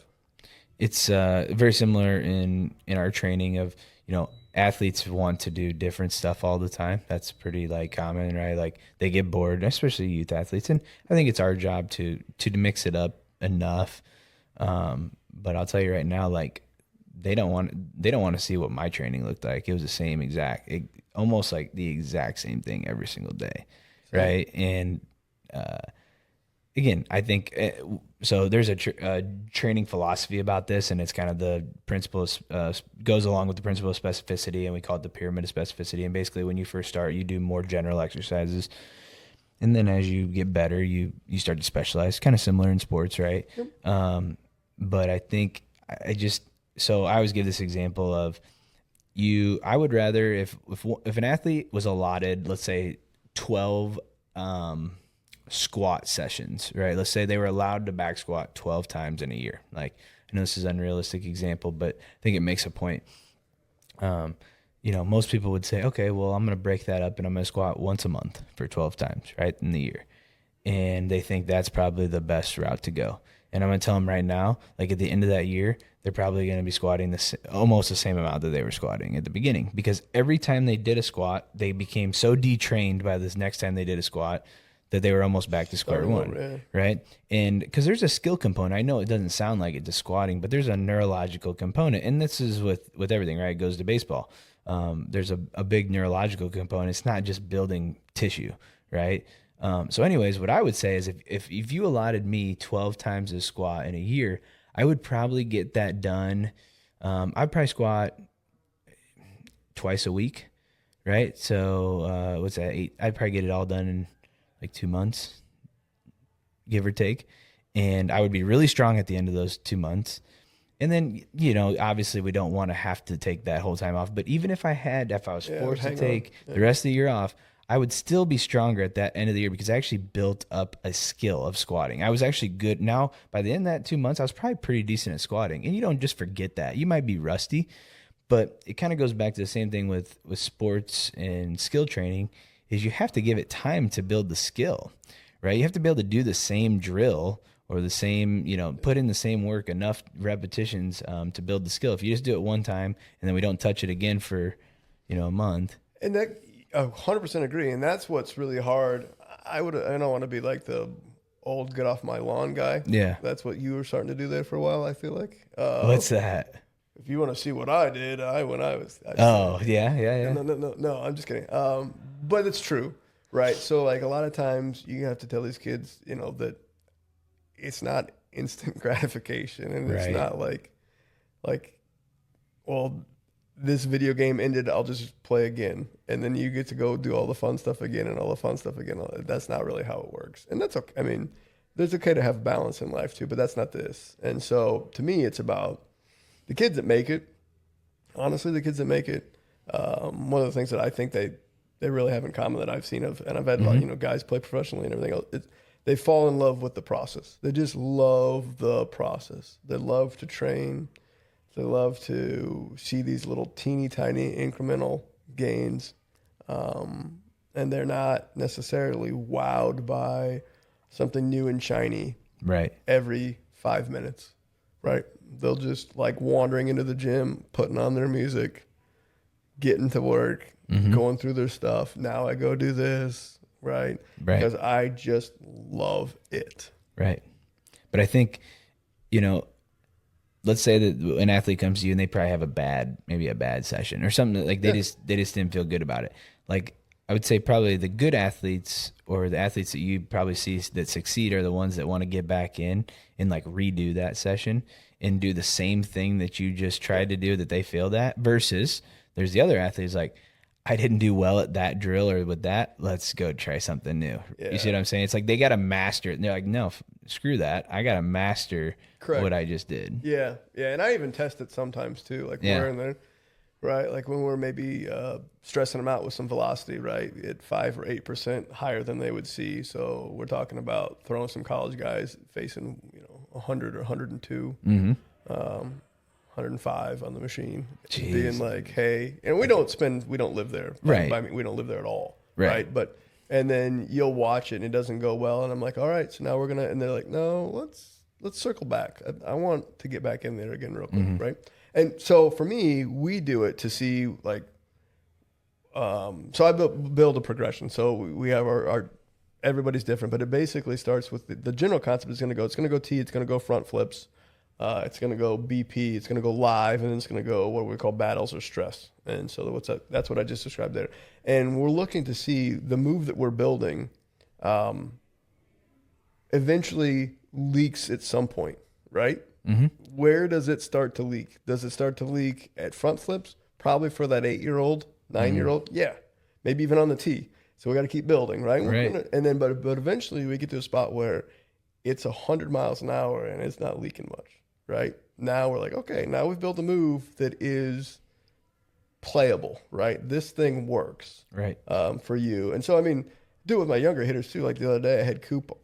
Speaker 1: It's very similar in our training of, athletes want to do different stuff all the time. That's pretty common, right? Like they get bored, especially youth athletes. And I think it's our job to mix it up enough. But I'll tell you right now, they don't want to see what my training looked like. It was the same almost like the exact same thing every single day, right? And again, I think so. There's a training philosophy about this, and it's kind of the principle goes along with the principle of specificity, and we call it the pyramid of specificity. And basically, when you first start, you do more general exercises, and then as you get better, you start to specialize. Kind of similar in sports, right? Yep. But I think So I always give this example of I would rather if an athlete was allotted, let's say 12 squat sessions, right? Let's say they were allowed to back squat 12 times in a year. Like, I know this is an unrealistic example, but I think it makes a point. Most people would say, okay, well, I'm going to break that up and I'm going to squat once a month for 12 times, right, in the year. And they think that's probably the best route to go. And I'm going to tell them right now, like at the end of that year, they're probably going to be squatting almost the same amount that they were squatting at the beginning, because every time they did a squat, they became so detrained by this next time they did a squat that they were almost back to square one, right? And because there's a skill component. I know it doesn't sound like it to squatting, but there's a neurological component. And this is with everything, right? It goes to baseball. There's a big neurological component. It's not just building tissue, right? So anyways, what I would say is if you allotted me 12 times a squat in a year, I would probably get that done. I'd probably squat twice a week, right? So what's that, 8? I'd probably get it all done in like 2 months, give or take. and I would be really strong at the end of those 2 months. And then, obviously we don't want to have to take that whole time off. But even if I was forced to take the rest of the year off, I would still be stronger at that end of the year because I actually built up a skill of squatting. I was actually good. Now, by the end of that 2 months, I was probably pretty decent at squatting. And you don't just forget that. You might be rusty, but it kind of goes back to the same thing with sports and skill training is you have to give it time to build the skill, right? You have to be able to do the same drill or the same, put in the same work, enough repetitions to build the skill. If you just do it one time and then we don't touch it again for, a month.
Speaker 2: And that, 100% agree. And that's what's really hard. I don't want to be like the old get off my lawn guy.
Speaker 1: Yeah.
Speaker 2: That's what you were starting to do there for a while, I feel like.
Speaker 1: What's that?
Speaker 2: If you want to see what I did,
Speaker 1: yeah.
Speaker 2: No, I'm just kidding. But it's true, right? So like a lot of times you have to tell these kids, that it's not instant gratification, and it's not like, well, this video game ended, I'll just play again, and then you get to go do all the fun stuff again and all the fun stuff again. That's not really how it works, and that's okay. I mean, there's okay to have balance in life too, but that's not this. And so to me, it's about the kids that make it. Honestly, the kids that make it. One of the things that I think they really have in common that I've seen and I've had guys play professionally and everything else. They fall in love with the process. They just love the process. They love to train. They love to see these little teeny tiny incremental gains. And they're not necessarily wowed by something new and shiny every 5 minutes, right? They'll just like wandering into the gym, putting on their music, getting to work, going through their stuff. Now I go do this. Right. Because I just love it. Right.
Speaker 1: But I think, let's say that an athlete comes to you and they probably have maybe a bad session or something like they just didn't feel good about it. Like I would say probably the good athletes or the athletes that you probably see that succeed are the ones that want to get back in and like redo that session and do the same thing that you just tried to do that they failed at, versus there's the other athletes like, I didn't do well at that drill or with that. Let's go try something new. Yeah. You see what I'm saying? It's like they got to master it. And they're like, no, screw that. I got to master what I just did.
Speaker 2: Yeah. Yeah. And I even test it sometimes too. Like we're in there, right? Like when we're maybe stressing them out with some velocity, right? At 5 or 8% higher than they would see. So we're talking about throwing some college guys facing, 100 or 102. 105 on the machine. Jeez. Being like, hey, and we don't live there.
Speaker 1: Right.
Speaker 2: I mean, we don't live there at all. Right. But, and then you'll watch it and it doesn't go well. And I'm like, all right, so now we're going to, and they're like, no, let's circle back. I want to get back in there again real quick. Right. And so for me, we do it to see like, so I build a progression. So we have our everybody's different, but it basically starts with the general concept is it's going to go T, it's going to go front flips. It's going to go BP, it's going to go live, and then it's going to go what we call battles or stress. And so that's what I just described there. And we're looking to see the move that we're building eventually leaks at some point, right? Where does it start to leak? Does it start to leak at front flips? Probably for that 8-year-old, 9-year-old. Yeah, maybe even on the T. So we got to keep building, right? And then, but eventually we get to a spot where it's 100 miles an hour and it's not leaking much. Right? Now we're like, okay, now we've built a move that is playable, right? This thing works.
Speaker 1: Right.
Speaker 2: For you. And so, I mean, do it with my younger hitters too. Like the other day I had Coop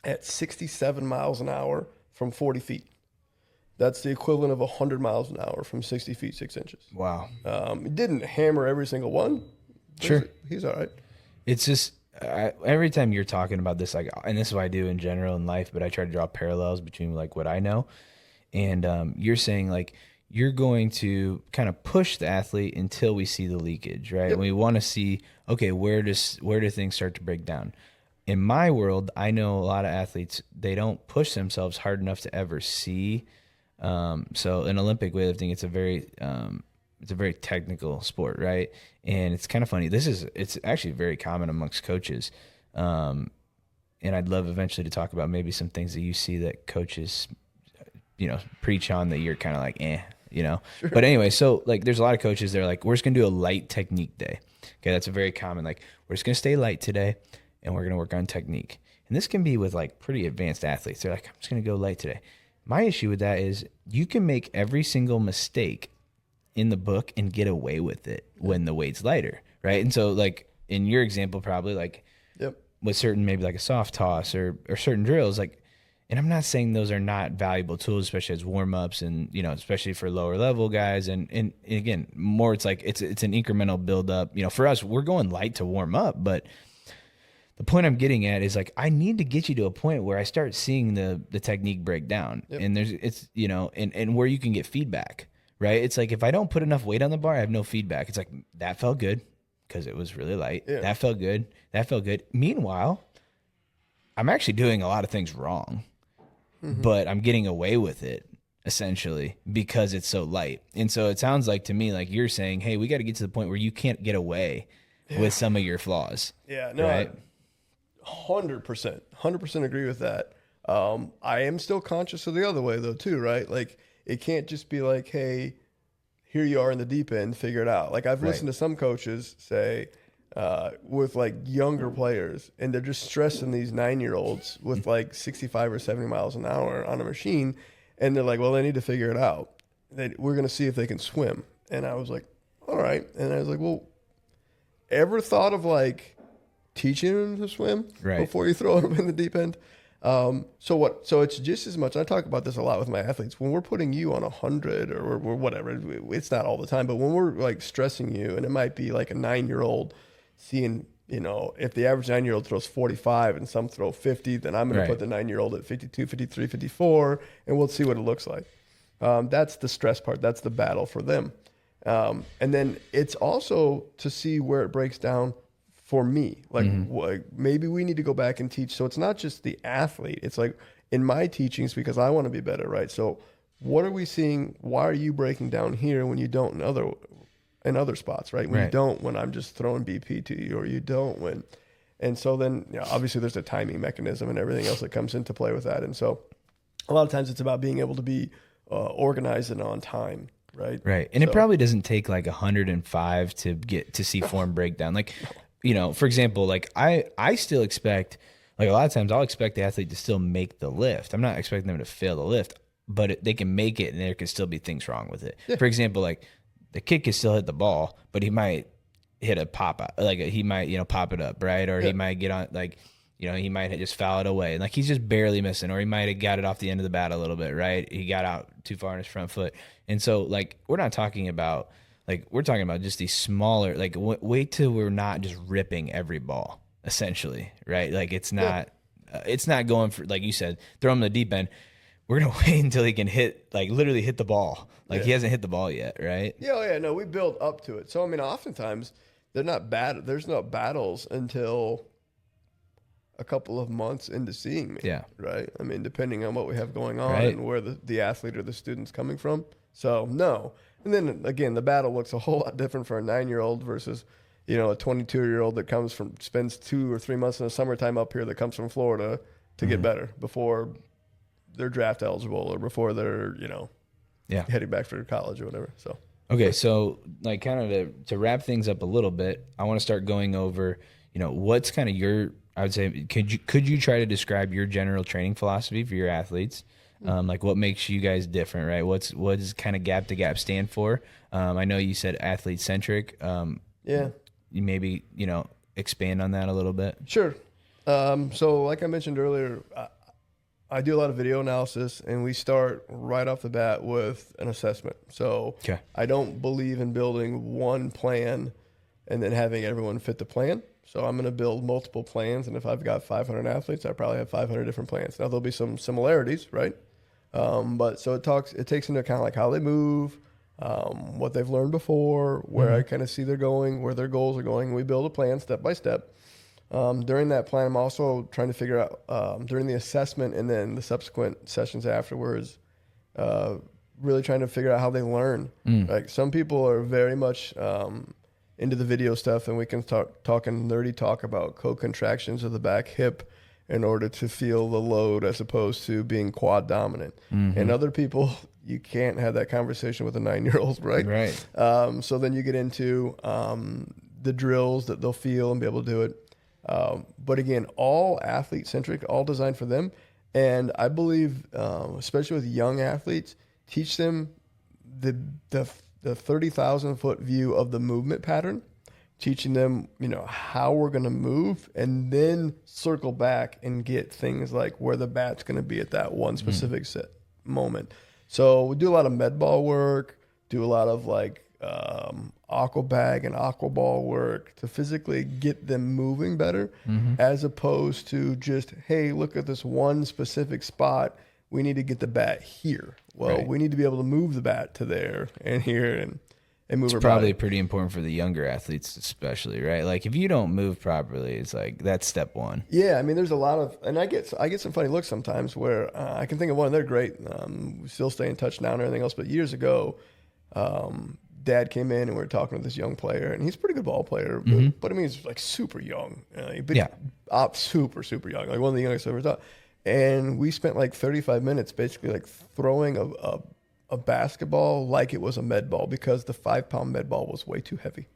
Speaker 2: at 67 miles an hour from 40 feet. That's the equivalent of 100 miles an hour from 60 feet, 6 inches.
Speaker 1: Wow.
Speaker 2: It didn't hammer every single one.
Speaker 1: Sure.
Speaker 2: He's all right.
Speaker 1: It's just, every time you're talking about this, like, and this is what I do in general in life, but I try to draw parallels between like what I know, and you're saying like you're going to kind of push the athlete until we see the leakage, right? Yep. We want to see, okay, where do things start to break down? In my world, I know a lot of athletes, they don't push themselves hard enough to ever see. So in Olympic weightlifting, it's a very technical sport, right? And it's kind of funny. It's actually very common amongst coaches. And I'd love eventually to talk about maybe some things that you see that coaches, preach on that you're kind of like, Sure. But anyway, so like there's a lot of coaches, they're like, we're just going to do a light technique day. Okay. That's a very common, like, we're just going to stay light today. and we're going to work on technique. And this can be with like pretty advanced athletes. They're like, I'm just going to go light today. My issue with that is you can make every single mistake in the book and get away with it when the weight's lighter, right? And so like in your example, probably like with certain, maybe like a soft toss or certain drills, like, and I'm not saying those are not valuable tools, especially as warm-ups and, you know, especially for lower level guys. And again, more it's like it's an incremental build up. You know, for us, we're going light to warm up, but the point I'm getting at is like, I need to get you to a point where I start seeing the technique break down. And it's, you know, and where you can get feedback, right? It's like, if I don't put enough weight on the bar, I have no feedback. It's like, that felt good because it was really light. Yeah. That felt good. That felt good. Meanwhile, I'm actually doing a lot of things wrong, but I'm getting away with it essentially because it's so light. And so it sounds like to me, like you're saying, hey, we got to get to the point where you can't get away with some of your flaws.
Speaker 2: Yeah, no, right? 100% agree with that. I am still conscious of the other way though too, right? Like it can't just be like, hey, here you are in the deep end, figure it out. Like I've listened to some coaches say with like younger players, and they're just stressing these 9-year-olds with like 65 or 70 miles an hour on a machine, and they're like, well, they need to figure it out. We're going to see if they can swim. And I was like, all right. And I was like, well, ever thought of like teaching them to swim before you throw them in the deep end? So it's just as much, I talk about this a lot with my athletes, when we're putting you on 100 or whatever, it's not all the time, but when we're like stressing you, and it might be like a 9-year-old seeing, you know, if the average 9-year-old throws 45 and some throw 50, then I'm going to put the 9-year-old at 52, 53, 54, and we'll see what it looks like. That's the stress part. That's the battle for them. And then it's also to see where it breaks down for me. Like, maybe we need to go back and teach. So it's not just the athlete. It's like in my teachings, because I want to be better, right? So what are we seeing? Why are you breaking down here when you don't in other spots, right? When you don't, when I'm just throwing BP to you, or you don't when. And so then, you know, obviously there's a timing mechanism and everything else that comes into play with that. And so a lot of times it's about being able to be organized and on time. Right.
Speaker 1: And it probably doesn't take like 105 to get to see form breakdown. Like, you know, for example, like I still expect, like a lot of times I'll expect the athlete to still make the lift. I'm not expecting them to fail the lift, but they can make it and there can still be things wrong with it. Yeah. For example, like the kid can still hit the ball, but he might hit a pop out, like he might, you know, pop it up, right? Or he might get on, like, you know, he might just foul it away. And like he's just barely missing, or he might have got it off the end of the bat a little bit, right? He got out too far on his front foot. And so like, we're not talking about, like, we're talking about just these smaller, like, wait till we're not just ripping every ball, essentially, right? Like, it's not going for, like you said, throw him in the deep end. We're going to wait until he can hit, like, literally hit the ball. Like, he hasn't hit the ball yet, right?
Speaker 2: Yeah, no, we build up to it. So, I mean, oftentimes, there's not battles until a couple of months into seeing me, right? I mean, depending on what we have going on and where the athlete or the student's coming from. So, no. And then again, the battle looks a whole lot different for a 9-year-old versus, you know, a 22-year-old that spends 2 or 3 months in the summertime up here that comes from Florida to get better before they're draft eligible or before they're, you know, heading back for college or whatever. So
Speaker 1: okay, so like kind of to wrap things up a little bit, I want to start going over, you know, what's kind of your, I would say, could you try to describe your general training philosophy for your athletes? Like what makes you guys different, right? What does kind of gap to gap stand for? I know you said athlete centric. You maybe, you know, expand on that a little bit.
Speaker 2: Sure. So like I mentioned earlier, I do a lot of video analysis, and we start right off the bat with an assessment. So I don't believe in building one plan and then having everyone fit the plan. So I'm going to build multiple plans, and if I've got 500 athletes, I probably have 500 different plans. Now there'll be some similarities, right? But so it takes into account like how they move, what they've learned before, where I kind of see they're going, where their goals are going. We build a plan step by step. During that plan, I'm also trying to figure out during the assessment and then the subsequent sessions afterwards, really trying to figure out how they learn. Like some people are very much into the video stuff, and we can talk in nerdy talk about co-contractions of the back hip in order to feel the load as opposed to being quad dominant. And other people, you can't have that conversation with a 9-year-old, right?
Speaker 1: Right.
Speaker 2: So then you get into the drills that they'll feel and be able to do it. But again, all athlete centric, all designed for them. And I believe, especially with young athletes, teach them the 30,000 foot view of the movement pattern, teaching them, how we're going to move, and then circle back and get things like where the bat's going to be at that one specific set moment. So we do a lot of med ball work, do a lot of like aqua bag and aqua ball work to physically get them moving better, as opposed to just, hey, look at this one specific spot. We need to get the bat here. Well, we need to be able to move the bat to there and here and move
Speaker 1: it's probably pretty important for the younger athletes, especially, right? Like if you don't move properly, it's like that's step one.
Speaker 2: Yeah, I mean, there's a lot of, and I get some funny looks sometimes where I can think of one. They're great. We still stay in touch now and everything else. But years ago, Dad came in and we were talking to this young player, and he's a pretty good ball player, but I mean, he's like super young, super young, like one of the youngest I've ever taught. And we spent like 35 minutes basically like throwing a basketball like it was a med ball, because the 5-pound med ball was way too heavy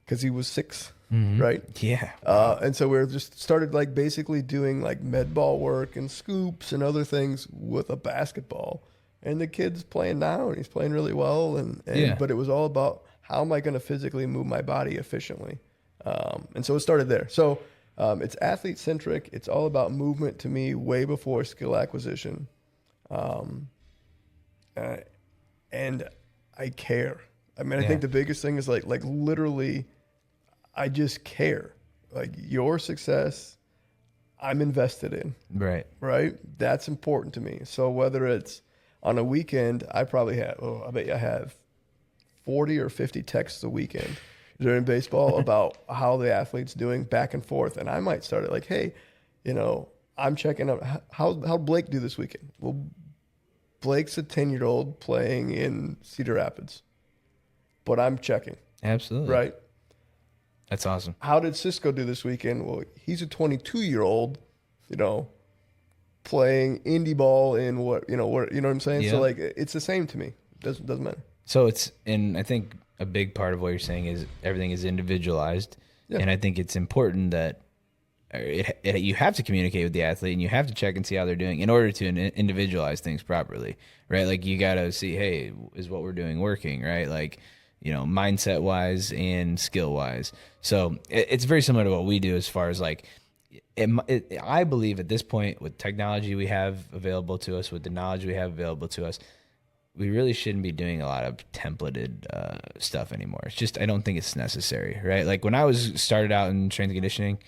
Speaker 2: because he was 6, right?
Speaker 1: Yeah.
Speaker 2: And so we just started like basically doing like med ball work and scoops and other things with a basketball. And the kid's playing now, and he's playing really well. But it was all about how am I going to physically move my body efficiently? And so it started there. So it's athlete centric. It's all about movement to me, way before skill acquisition. And I care. I mean, I think the biggest thing is like literally, I just care. Like your success, I'm invested in. Right. That's important to me. So whether it's on a weekend, I probably have, I bet you I have 40 or 50 texts a weekend during baseball about how the athlete's doing back and forth. And I might start it like, hey, I'm checking out how Blake do this weekend. Well, Blake's a 10-year-old playing in Cedar Rapids, but I'm checking.
Speaker 1: Absolutely.
Speaker 2: Right.
Speaker 1: That's awesome.
Speaker 2: How did Cisco do this weekend? Well, he's a 22-year-old, playing indie ball in what I'm saying? Yeah. So like, it's the same to me. Doesn't matter.
Speaker 1: So and I think a big part of what you're saying is everything is individualized. Yeah. And I think it's important that you have to communicate with the athlete, and you have to check and see how they're doing in order to individualize things properly, right? Like you got to see, hey, is what we're doing working, right? Like, mindset wise and skill wise. So it's very similar to what we do as far as like, I believe at this point, with technology we have available to us, with the knowledge we have available to us, we really shouldn't be doing a lot of templated stuff anymore. It's just, I don't think it's necessary, right? Like when I started out in strength and conditioning,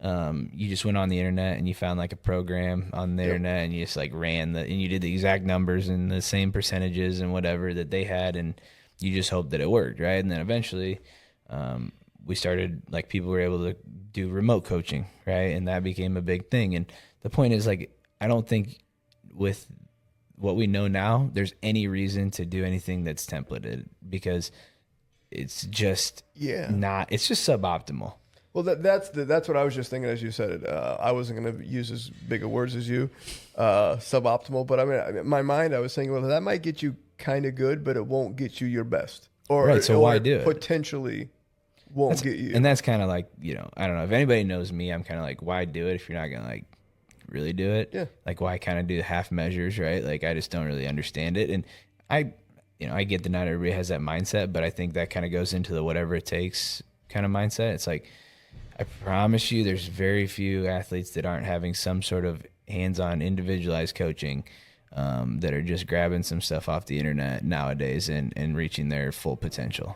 Speaker 1: you just went on the internet and you found like a program on the internet, and you just like and you did the exact numbers and the same percentages and whatever that they had, and you just hoped that it worked, right? And then eventually we started, like, people were able to do remote coaching, right? And that became a big thing. And the point is, like, I don't think with what we know now, there's any reason to do anything that's templated, because it's just it's just suboptimal.
Speaker 2: Well, that's what I was just thinking as you said it. I wasn't going to use as big of words as you, suboptimal. But I mean, in my mind, I was thinking, well, that might get you kind of good, but it won't get you your best.
Speaker 1: So why do it?
Speaker 2: Potentially won't get you.
Speaker 1: And that's kind of like, I don't know. If anybody knows me, I'm kind of like, why do it if you're not going to like really do it?
Speaker 2: Yeah.
Speaker 1: Like, why kind of do half measures, right? Like, I just don't really understand it. And I get that not everybody has that mindset, but I think that kind of goes into the whatever it takes kind of mindset. It's like, I promise you there's very few athletes that aren't having some sort of hands-on individualized coaching that are just grabbing some stuff off the internet nowadays and reaching their full potential.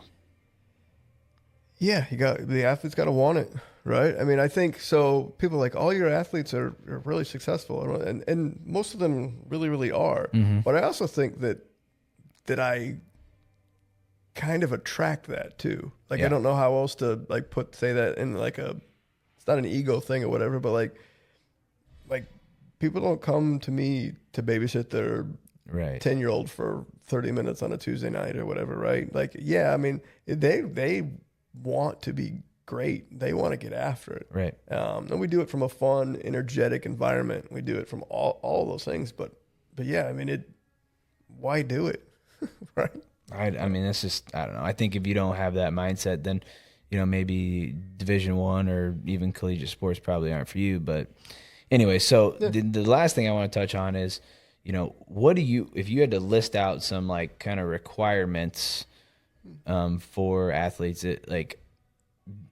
Speaker 2: Yeah, the athlete's got to want it, right? I mean, I think so. People are like, all your athletes are really successful, and most of them really, really are. Mm-hmm. But I also think that I kind of attract that too. Like, I don't know how else to like say that in like it's not an ego thing or whatever, but like people don't come to me to babysit their 10-year-old for 30 minutes on a Tuesday night or whatever, right? Like, I mean, they want to be great. They want to get after it.
Speaker 1: Right.
Speaker 2: And we do it from a fun, energetic environment. We do it from all those things, but yeah, I mean, why do it? Right.
Speaker 1: I mean, that's just, I don't know. I think if you don't have that mindset, then maybe Division I or even collegiate sports probably aren't for you. But anyway, so the last thing I want to touch on is, what do you, if you had to list out some like kind of requirements for athletes, like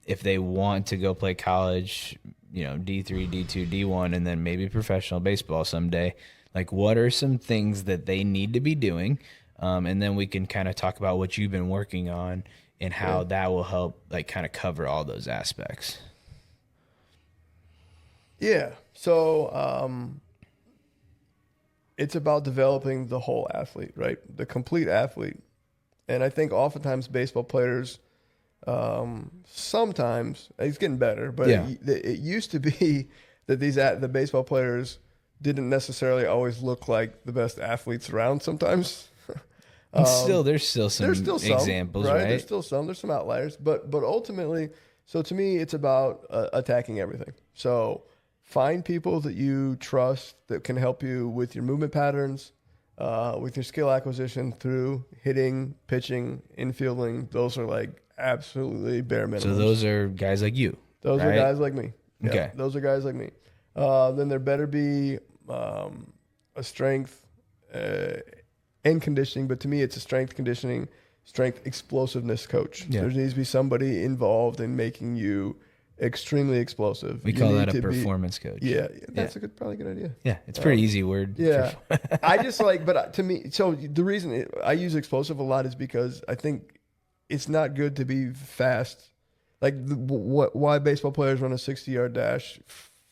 Speaker 1: if they want to go play college, D3, D2, D1, and then maybe professional baseball someday, like what are some things that they need to be doing? And then we can kind of talk about what you've been working on and how that will help like kind of cover all those aspects.
Speaker 2: Yeah. So it's about developing the whole athlete, right? The complete athlete. And I think oftentimes baseball players, sometimes, it's getting better, but it used to be that the baseball players didn't necessarily always look like the best athletes around sometimes.
Speaker 1: There's still some examples, right?
Speaker 2: There's some outliers, but ultimately, so to me, it's about attacking everything. So find people that you trust that can help you with your movement patterns, with your skill acquisition through hitting, pitching, infielding. Those are like absolutely bare minimum.
Speaker 1: So those are guys like you.
Speaker 2: Those
Speaker 1: right?
Speaker 2: are guys like me. Yeah,
Speaker 1: okay.
Speaker 2: Those are guys like me. Then there better be a strength and conditioning, but to me, it's a strength conditioning, strength explosiveness coach. Yeah. There needs to be somebody involved in making you extremely explosive.
Speaker 1: We call that a performance coach.
Speaker 2: Yeah, that's probably a good idea.
Speaker 1: Yeah, it's a pretty easy word.
Speaker 2: Yeah, I just but to me, so the reason I use explosive a lot is because I think it's not good to be fast. Like why baseball players run a 60-yard dash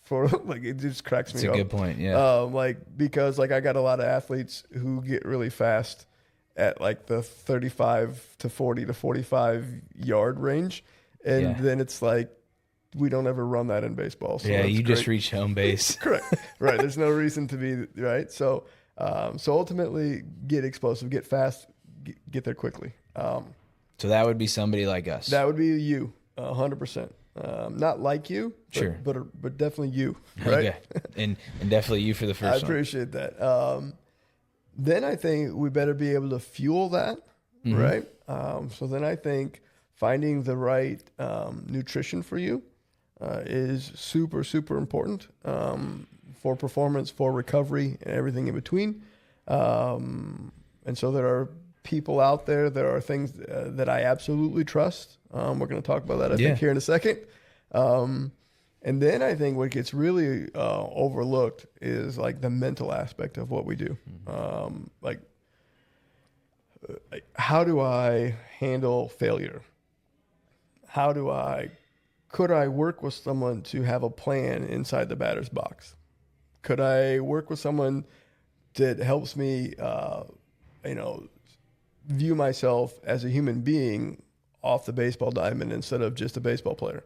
Speaker 2: for like it just cracks me up.
Speaker 1: That's a good point. Yeah.
Speaker 2: Because I got a lot of athletes who get really fast at like the 35 to 40 to 45 yard range, and then it's like we don't ever run that in baseball. So
Speaker 1: you just reach home base.
Speaker 2: Correct. Right. There's no reason to be right. So ultimately, get explosive, get fast, get there quickly.
Speaker 1: So that would be somebody like us.
Speaker 2: That would be you, 100%. Not like you, but definitely you, right?
Speaker 1: Okay. And definitely you for the first
Speaker 2: one. I appreciate that. Then I think we better be able to fuel that, right? So then I think finding the right nutrition for you is super, super important for performance, for recovery, and everything in between. And so there are people out there. There are things that I absolutely trust. We're going to talk about that, I think, here in a second. And then I think what gets really overlooked is like the mental aspect of what we do. How do I handle failure? Could I work with someone to have a plan inside the batter's box? Could I work with someone that helps me, view myself as a human being off the baseball diamond instead of just a baseball player?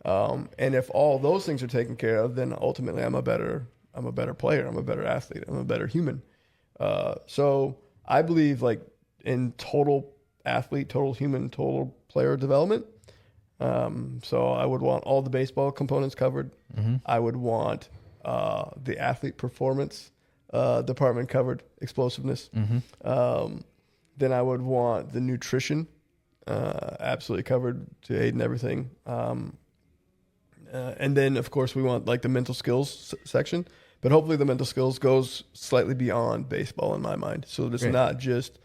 Speaker 2: And if all those things are taken care of, then ultimately I'm a better player. I'm a better athlete. I'm a better human. So I believe like in total athlete, total human, total player development. So I would want all the baseball components covered. I would want the athlete performance department covered, explosiveness. Then I would want the nutrition absolutely covered to aid in everything. And then, of course, we want like the mental skills section. But hopefully the mental skills goes slightly beyond baseball in my mind. So it's not just,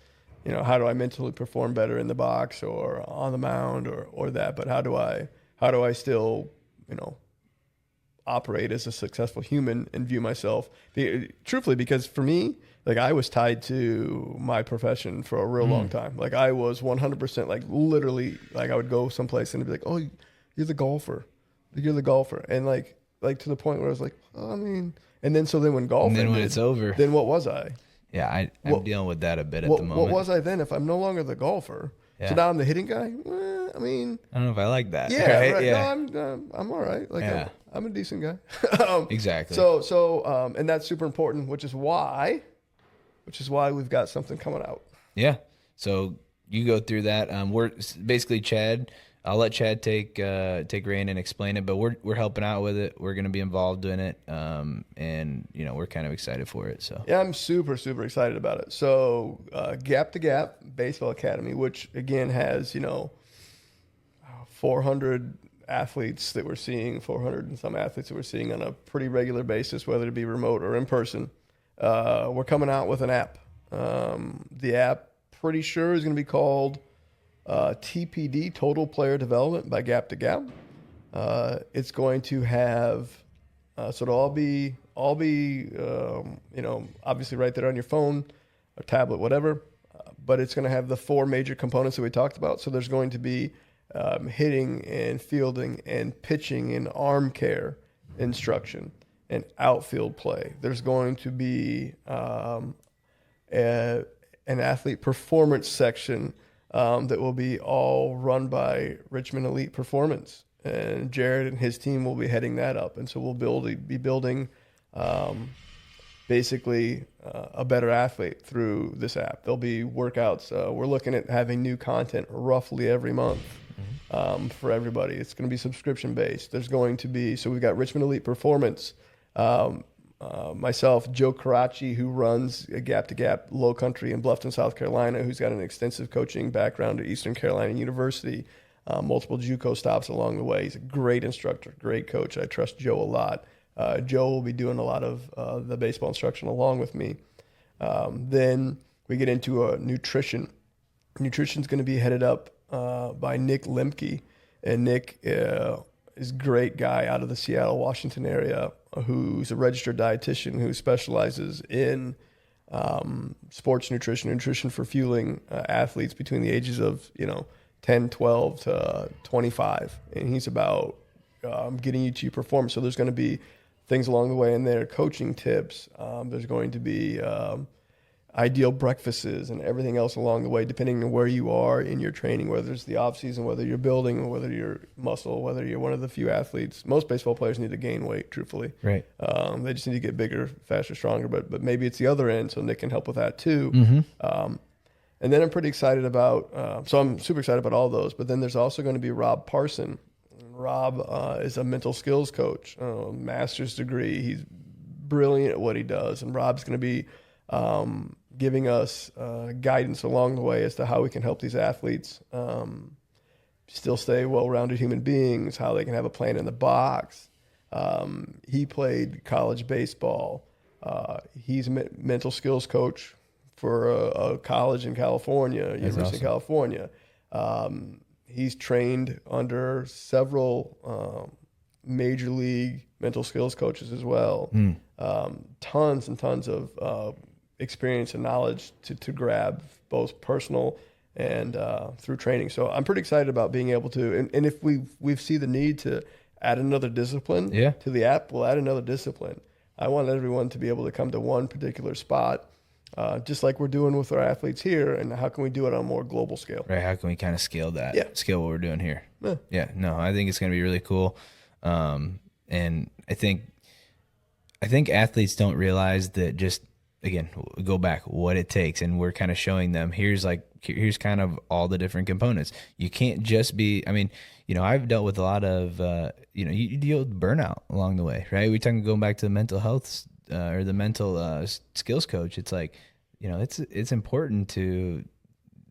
Speaker 2: how do I mentally perform better in the box or on the mound or that, but how do I still, operate as a successful human and view myself truthfully, because for me, like I was tied to my profession for a real long time. Like I was 100% like literally like I would go someplace and it'd be like, oh, you're the golfer. You're the golfer. And like to the point where I was like, and then when golf
Speaker 1: and then
Speaker 2: ended,
Speaker 1: when it's over,
Speaker 2: then what was I?
Speaker 1: Yeah, I'm dealing with that a bit at the moment.
Speaker 2: What was I then if I'm no longer the golfer? Yeah. So now I'm the hitting guy? I don't
Speaker 1: know if I like that.
Speaker 2: Yeah, right. Yeah. No, I'm all right. Like I'm a decent guy.
Speaker 1: Exactly.
Speaker 2: So and that's super important, which is why we've got something coming out.
Speaker 1: Yeah. So you go through that. We're basically Chad. I'll let Chad take reign and explain it, but we're helping out with it. We're going to be involved in it, and we're kind of excited for it. So
Speaker 2: yeah, I'm super super excited about it. So 400 athletes that we're seeing, 400 and some athletes that we're seeing on a pretty regular basis, whether it be remote or in person. We're coming out with an app. The app, pretty sure, is going to be called TPD, Total Player Development by Gap to Gap. It's going to have, so it'll all be, obviously right there on your phone, or tablet, whatever. But it's going to have the 4 major components that we talked about. So there's going to be hitting and fielding and pitching and arm care instruction and outfield play. There's going to be an athlete performance section that will be all run by Richmond Elite Performance. And Jared and his team will be heading that up. And so we'll be building basically a better athlete through this app. There'll be workouts. We're looking at having new content roughly every month for everybody. It's going to be subscription based. There's going to be, so we've got Richmond Elite Performance, myself, Joe Karachi, who runs a Gap to Gap Low Country in Bluffton, South Carolina, who's got an extensive coaching background at Eastern Carolina University, multiple JUCO stops along the way. He's a great instructor, great coach. I trust Joe a lot. Joe will be doing a lot of the baseball instruction along with me. Then we get into nutrition. Nutrition's going to be headed up by Nick Lemke. And Nick is a great guy out of the Seattle, Washington area, who's a registered dietitian who specializes in sports nutrition for fueling athletes between the ages of 10, 12 to 25. And he's about getting you to your performance. So there's going to be things along the way in there, coaching tips. There's going to be ideal breakfasts and everything else along the way, depending on where you are in your training, whether it's the off season, whether you're building, whether you're muscle, whether you're one of the few athletes. Most baseball players need to gain weight, truthfully.
Speaker 1: Right.
Speaker 2: They just need to get bigger, faster, stronger, but maybe it's the other end, so Nick can help with that too.
Speaker 1: Mm-hmm.
Speaker 2: And then I'm pretty excited about, so I'm super excited about all those, but then there's also going to be Rob Parson. Rob is a mental skills coach, master's degree. He's brilliant at what he does. And Rob's going to be giving us guidance along the way as to how we can help these athletes still stay well-rounded human beings, how they can have a plan in the box. He played college baseball. He's a mental skills coach for a college in California, University of California. He's trained under several major league mental skills coaches as well. Tons and tons of experience and knowledge to grab, both personal and through training. So I'm pretty excited about being able to, and if we see the need to add another discipline to the app, we'll add another discipline. I want everyone to be able to come to one particular spot, just like we're doing with our athletes here, and how can we do it on a more global scale?
Speaker 1: Right. How can we kind of scale that? Scale what we're doing here? Yeah. No, I think it's going to be really cool. And I think athletes don't realize that, just, again, go back, what it takes. And we're kind of showing them, here's kind of all the different components. You can't just be, I've dealt with a lot of, you deal with burnout along the way, right? We're talking going back to the mental health or the mental skills coach. It's like, it's important to,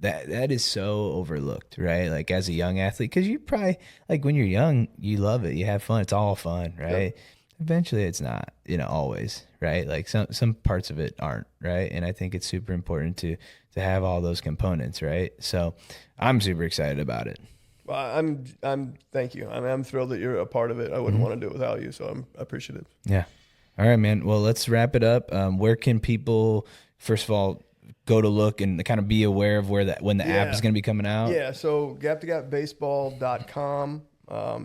Speaker 1: that is so overlooked, right? Like as a young athlete, because you probably, like when you're young, you love it, you have fun, it's all fun, right? Yep. Eventually it's not, always, right? Like some parts of it aren't, right? And I think it's super important to have all those components, right? So I'm super excited about it.
Speaker 2: Well, I'm thank you. I'm thrilled that you're a part of it. I wouldn't want to do it without you, so I'm appreciative.
Speaker 1: Yeah. All right, man. Well, let's wrap it up. Where can people, first of all, go to look and kind of be aware of when the app is going to be coming out?
Speaker 2: Yeah. So gaptogapbaseball.com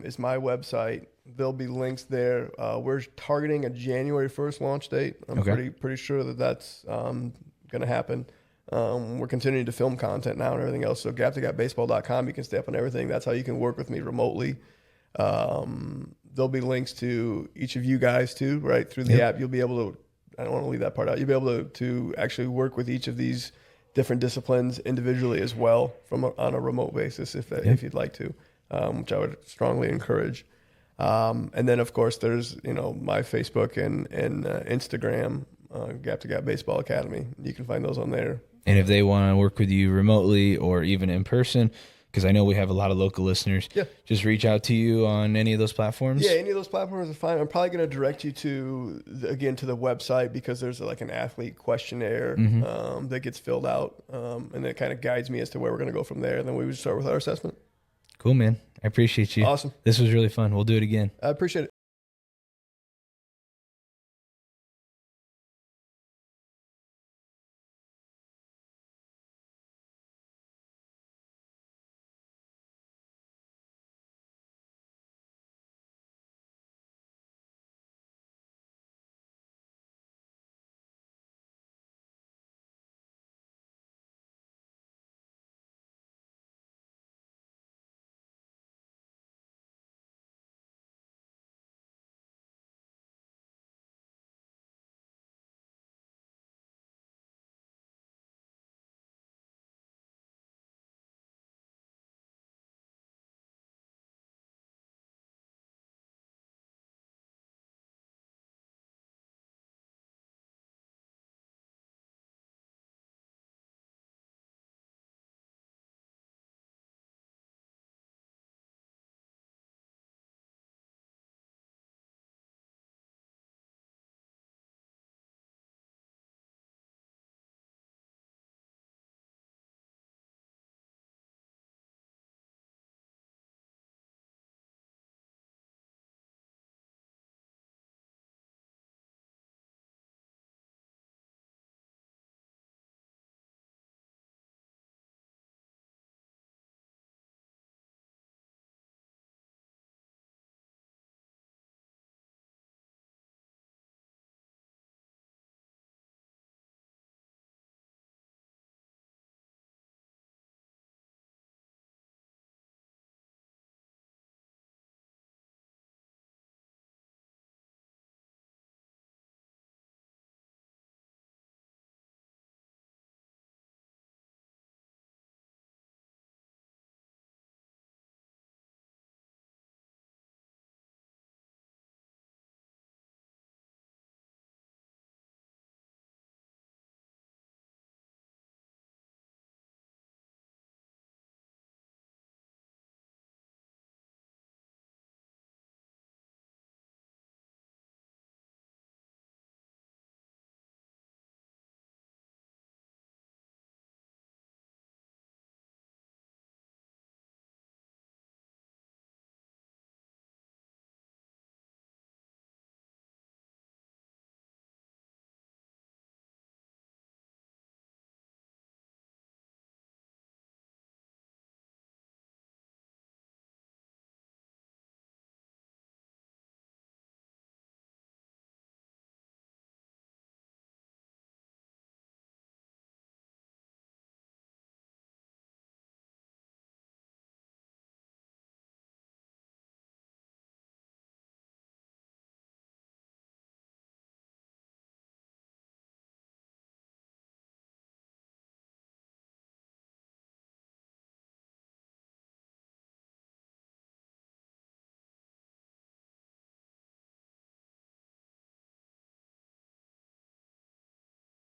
Speaker 2: is my website. There'll be links there. We're targeting a January 1st launch date. I'm pretty sure that's going to happen. We're continuing to film content now and everything else. So gaptogapbaseball.com, you can stay up on everything. That's how you can work with me remotely. There'll be links to each of you guys too, right? Through the app, you'll be able to, I don't want to leave that part out. You'll be able to actually work with each of these different disciplines individually as well on a remote basis if you'd like to, which I would strongly encourage. And then of course there's, my Facebook and Instagram, Gap to Gap Baseball Academy. You can find those on there.
Speaker 1: And if they want to work with you remotely or even in person, because I know we have a lot of local listeners, just reach out to you on any of those platforms?
Speaker 2: Yeah, any of those platforms are fine. I'm probably going to direct you to the website, because there's like an athlete questionnaire that gets filled out, and then it kind of guides me as to where we're going to go from there. And then we would start with our assessment.
Speaker 1: Cool, man. I appreciate you.
Speaker 2: Awesome.
Speaker 1: This was really fun. We'll do it again.
Speaker 2: I appreciate it.